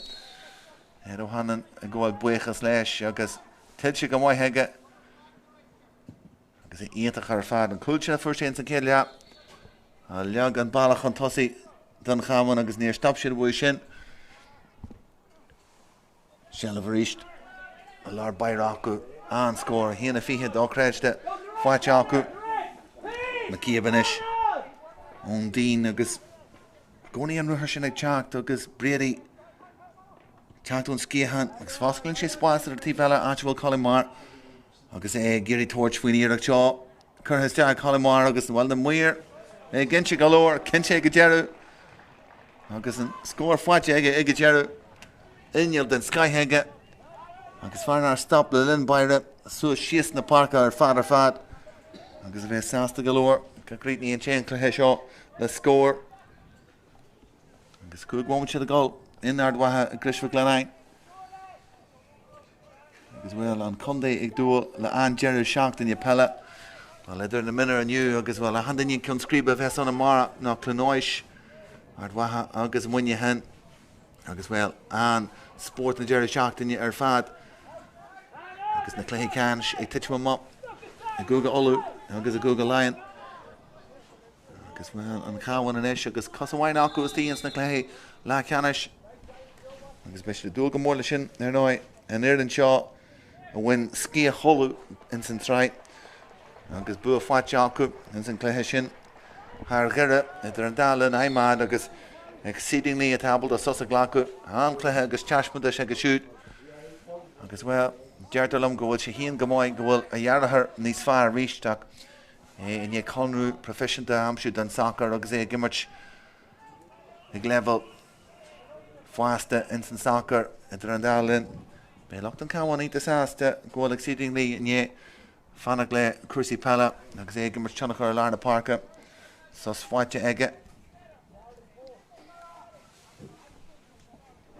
ó hanan a gháil buchas leis agus tiltte go mhaithe agus íontach ar fad an cúilte fuair sin san céile a leag an bailach an tosaí don Cabhán agus níor stop siad bhui sin Sealah aríist a lár bair acu an scór híana fiche dóchréiste fáilte acu na cíabanis ón dín agus gcónaí an ruthir sin ag teacht agus Brady teachtún scíhan agus fáscailinn sé spáisar ar tíbheile áitiúil Colin Moore agus géirí tuairt faoin iireach seo churthas teag Colin Moore agus bhfuil na muir ginse galóir cinse go dearú agus an scór fáilte ag go dearú inneal den Skythe agus fearnar stop le linn baire suas síos na Páirce ar fad agus bheith sásta galóir go crítaí an téan cluthe seo le scór agus cúig moment siad a gáil in Ard Mhacha a Grisfa Lionnáin agus bhfuil an condé ag dúil le an Jerry seach in Peile le idir na minar aniu agus bhfuil a handaíon chun scríbe bheith sanna mara ná Cluiche Ard Mhacha agus muine hen agus bhfuil an Spórt na Jerry seachtainine ar fad agus na cléthe cáis ag tiitme má a Google Olú agus a Google Lion agus well an Cabhán an isis agus cosmhain acu is tíons na cléthe le Ceannais agus beis le dúil go mór le sin ar nói an Ireland seo a bhain scí a chollú in san tráid agus bu a fáte acu in san cléthe sin thar gheire idir an dála na haimad agus exceedingly a tabal a sosa ghlacu an cléthe agus teasmada sé go siúd agus well deartalm go bhfuil sé híon go mbeidh go bhfuil a dhearthar níos fearr ríisteach in é conrú proficiente amsú den soccer agus é gimmert ag level fásta in san soccer idir an dálinn bé locht an Cabhán ínta sásta go bhfuil exceedingly in é fannach le crusaí Peile agus é gimmert teannach ar lár na Páirce sos fáite aige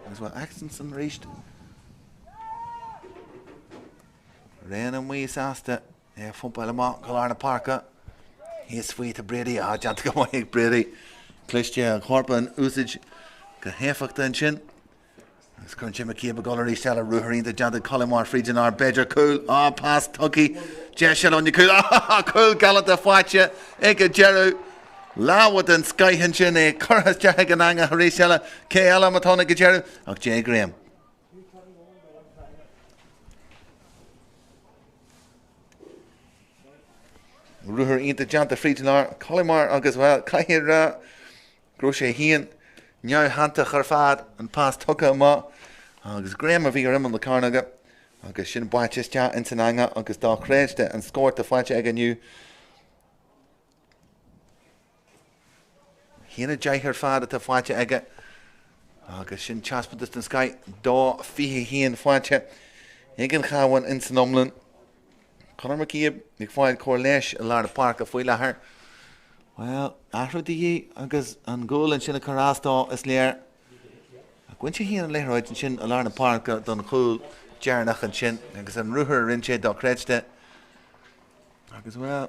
agus bhfuil accents an ríist réan an mí sásta é fumpa le má go lár na Páirce hís faoi a Brady a deanta go mbeidh Brady Cluiche an chorpa an úsid go héfachta an sin agus chun sin cíab a goirí se a ruúthaín de deanta Colmar Friedin ar beidir cool pás tugaí de se an cool cool galant a fáite ag go dearú láhad an skyhan sin é chorthas deathe an anga rééis seile cé eile matána go dearú ach J. Graham. Ruúthar ínta deanta Friedin Colmar agus bhfuil caiithir gro sé híon neamh hananta chur fad an pás tucha má agus Graham a bhí ar imman le carnaga agus sin baitiste in san anga agus dá chréiste an scórt a fáite ag aniu híana deithir fad a fáite aige agus sin teaspadas an Sky dá fiche híon fáite ag an Cabhán in san omlan Conall McCabe ag fáil cóir leis a lár na Páirc a foioi lethir well ahrúdaí agus an ggóil sin a chorastá is léir a ghain sé híana an léthráid sin a lár na Páirc don chúil dearnach an sin agus an ruúthar rin sé dá créiste agus well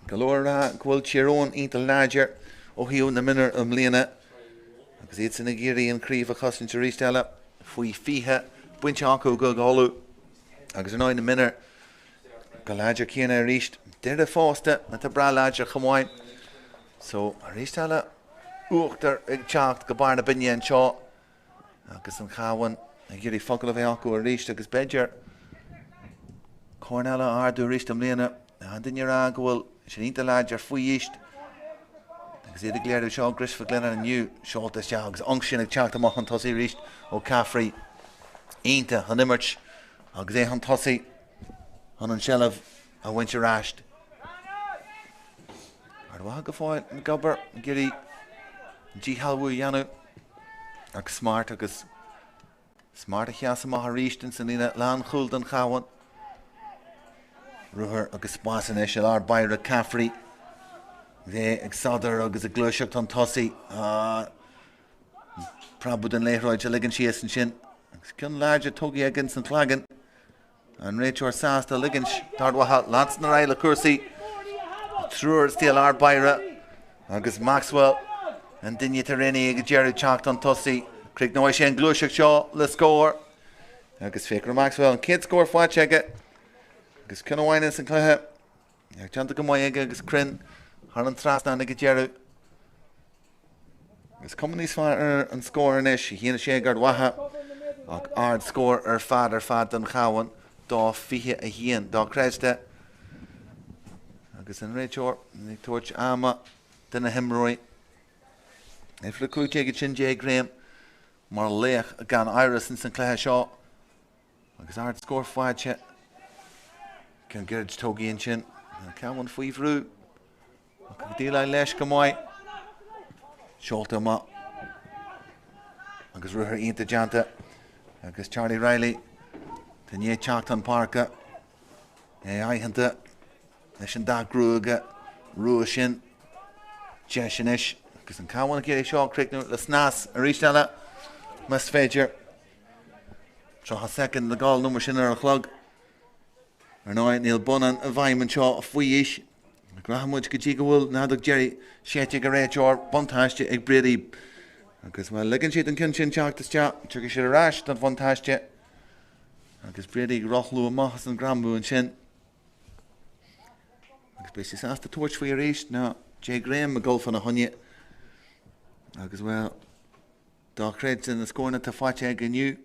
golóir ghfuil tíarón ínta láidir ó hiú na minar am líana agus iad san na géirí an críomh a chosann te rísteile faoi fiche buinte acu go gáú agus an áid na minar go láidir cíanna a ríist deir a fásta na tá bra láidir chamáin so a rísteile uachtar ag teacht go bar na binne an seo agus an Cabhán a géirí focail a bheith acu a ríist agus beidir Conall ardú ríist am líana a duine rá go bhfuil sin ínta láidir faoi íist agus iad léirú seo gris fa glenna aniu seoltas te agus ang sin ag teacht amach an tosaí ríist ó Caffrey ínta an imirt agus é an tosaí an an seileh a bhainte ráist ar bha go fáil an gobar géirí díhalbhú dhéanú agus smart a cheas amach a ríist in san lína lean chúil den Cabhán ruúthar agus spásan é se lár Páirc Caffrey bhé ag Sathairn agus a gluiseacht an tosaí prabú den léithráid a ligann sios an sin agus cin láidir tugaí agin san chlágan an réiteoir sásta ligann tardhatha lans na raile cuasaí trúir stíal Ard Mhacha agus Maxwell an duine tar réine ag dearú teacht an tosaí críoch nó sé an gluiseacht seo le scór agus féicear Maxwell an céad scór fáite aige agus cin bhhaine san cluiche ag teanta go mbeidh aige agus crin ar an trasna ag dearú agus cum níos fearr ar an scór inis híana sé Ard Mhacha ach ard scór ar fad an Cabhán dá fiche a híon dá créiste agus an réiteoir ag tuairt ama duna himróid if le Cluiche ag sin J. Graham mar léach a gan iris in san cléthe seo agus ard scór fáilte cin geirid tógaíonn sin Cabhán faoi bhrú ach díla leis go mbeidh seolta ma agus ruúthar ionta deanta agus Charlie Riley den é teacht an Páirce é aitheanta leis an dachrúige ruúa sin de sin is agus an Cabhán géir seo críicnú le snas a rísteile mas féidir tro second le gáil numar sin ar a chlog ar náid níl bunan a bhaimman seo a faoi is grahamúid go dtí go bhfuil nádach Jerry séite go réiteoir bontáiste ag Brady agus bhfuil ligann siad an cin sin teachtas te tugadh siad aráis don bontáiste agus Brady rochlú amachchas an grambú an sin agus bé sé sásta tuairt faoi a rééis ná Jay Graham a goal fan a honne. Agus well. Dá Craobh in the scorna to fáte ag aniu.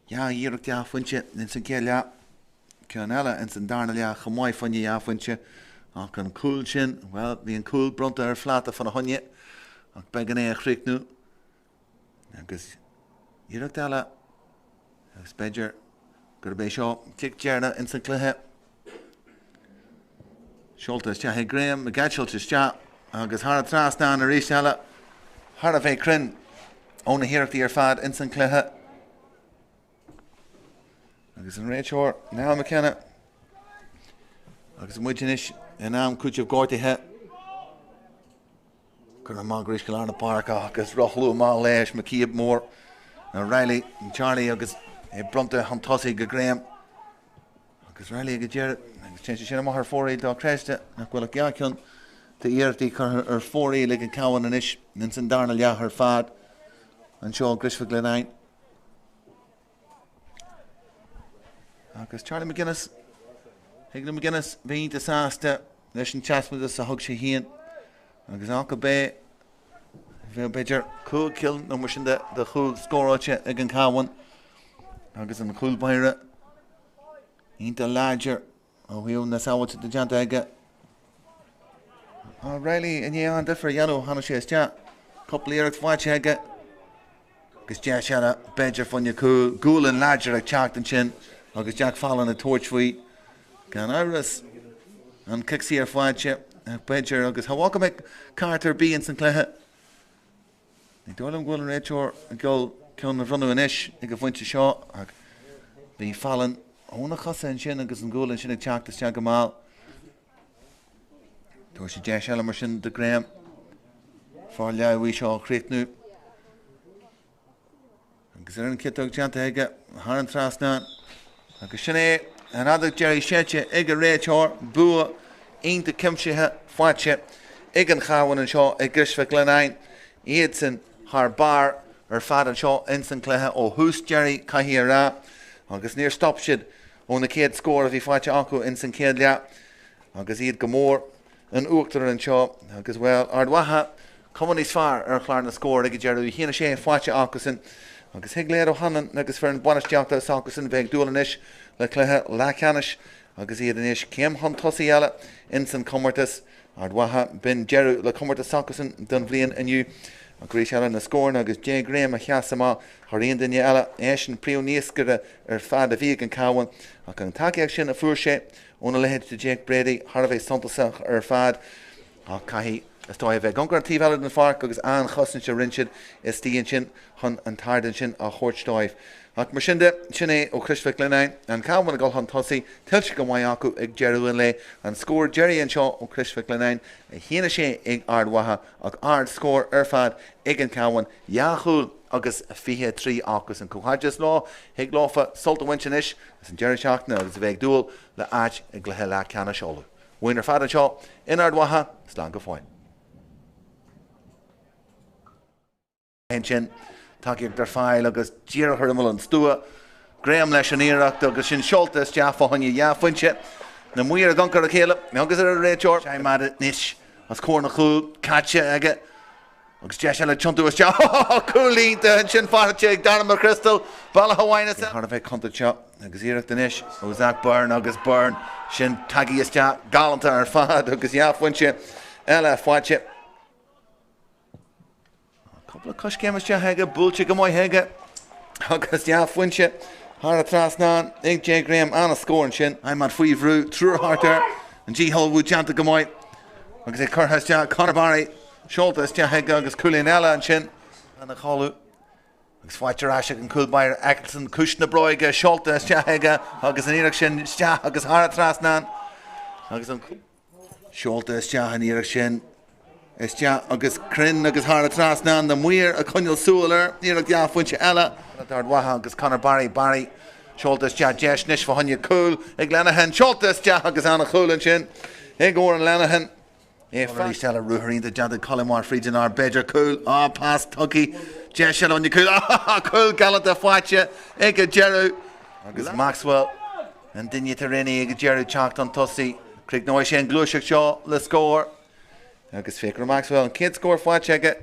Ja, íireach de fuinse in san cé lea. Conall in san darna lea chamáid fanne ja fuinse. Ach an cúil sin, well, bhí an cúil bronta ar fláta fan a honne. Ach began é a chríicnú. Agus íireach de agus beidir gur bé seo tic dearna in san cluiche. Seoltas te Graham, a gad seoltas te agus thar a trasná na rís eile. Thar a bheith crin óna hireachtaí ar fad in san cluiche. Agus an réiteoir Naomh McKenna. Agus an muidinis in am Cluiche Gortaithe. Gur an mágris go lána Páirc agus rochlú má leis Maciab mór. An Riley and Charlie agus bronta an tosaí go Graham. Agus Riley go Jared. Agus chéint sin amach ar fóraí dá creiste nach bhfuil ceann de íirtaí chur ar fóraí le an cabhán inis in san darna leath ar fad. An seo Grisfa Lionnáin. Agus Charlie McGuinness. Higgler McGuinness bhí de sásta leis an teasmada a thug sé hían. Agus An Cabhán bhí beidir cúil cill nó mar sin de chúil scóráte ag an cabhán. Agus an chúil baire. Ínta láidir ó bhíú na sábhailte de deanta aige. Riley in an differ yellow hanna sé iste. Couple íireacht fáte aige. Agus de seanna beidir fanne cúil gúil an láidir ag teacht an sin. Agus Jack Fallon a torch fleet. Gan Iris and Kixie ar fáte beidir agus hawacha me Carter B in san cluiche. Ní dólam gúil an réiteoir a ggóil ceann na bhrunú inis ag go bhainte seo ag bhí Fallon óna chasa an sin agus an gúil an sin ag teachtas te go máil. Dúir sé de seile mar sin de Graham. Fáil leabhí seo chríicnú. Agus ar an citóg deanta aige thar an trasná. Agus sin é an adag Jerry Shetche ag a réiteoir bua ionta cimsithe fáte ag an cabhán an seo ag Grisfa Lionnáin. Iad san thar bar ar fad an seo in san cluiche ó hús Jerry caithí rá. Agus níor stop siad ó na céad scór a bhí fáte acu in san céad lea. Agus iad go mór an uachtar an seo. Agus well Ard Mhacha cumann níos fearr ar chláir na scór ag Jerry híana sé fáte acu sin. Agus higléad ó hanan agus fear an buanasteachta ságus in bheith dúlanis le cluiche lechanis agus iad inis céim hon tosaí eile in san commartas. Ard Mhacha bin Jerry le commartas ságus don bblion aniu. A Gréis eile na scór agus Jay Graham a cheasamá thaíon duine eile éis an príomh níoscare ar fad a bhí an cabhán ach an takeíocht sin a fuair sé óna lehéad de Jake Brady thar a bheith suntasach ar fad ach caithí is tá bheith gongur tíh eile na Páirc agus an chosan se rinsead is tíon sin chun an tardan sin a chóirtstáibh. Ach mar sin é ó Grisfa Lionnáin an cabhán a gáil chun tosaí tiltte go mhaith acu ag Jerry le an scór Jerry an seo ó Grisfa Lionnáin a chéana sé ag Ard Mhacha ach Ard scór ar fad ag an cabhán jaachúil agus 23 agus an cúhaidjas lá hiag láfa solta winsinis as an Jerry seachna agus a bheith dúil le áit ag gluthe le ceanna seola. Bhain ar fad an seo in Ard Mhacha slán go fáin. Sin takeíocht dar fáil agus díreach ar an stúa Graham leis an íireacht agus sin seoltas de fáinne fuinse na muir a gancar a chéile agus ar a réiteoir sé mar níos as cór na chúil caite aige agus de se le tionú te coolínta sin fáte ag darna mar crystal balla hahaine thar a bheith conta teo agus íireacht inis ó Zach Byrne agus Byrne sin takeíoste galanta ar fad agus fuinse eile fáte. Couple of coscémas heige, búilte go mhaith heige agus fuinse thar a trasná ag Jay Graham anna scórin sin I'm mar faoihrú trúrthtar an ddíthol deanta go mhaith agus é churthas te Conall seoltas te heige agus coolín eile an sin anna cháú agus fáilte ráise an coolbair Eccleston cisna broige seoltas te heige agus an íireacht sin te agus thar a trasná agus an seoltas te an íireacht sin is te agus crin agus thar a trasná na muir a chuineal súlar íireacht fuinse eile Ard Mhacha agus Conor Barry seoltas te deis níos fáinne cool ag Lionnáin seoltas te agus anna chúlann sin ag ór an Lionnáin é farí teile ruthín de deanta Colmar Friedin ar beidir cool pás tugaí de se an cool cool galanta fáite ag a Jerry agus Maxwell an duine tar rinne ag a Jerry teacht an tosaí Craobh sé an glúiseach seo le scór agus féidir Maxwell an cid scór fáid aige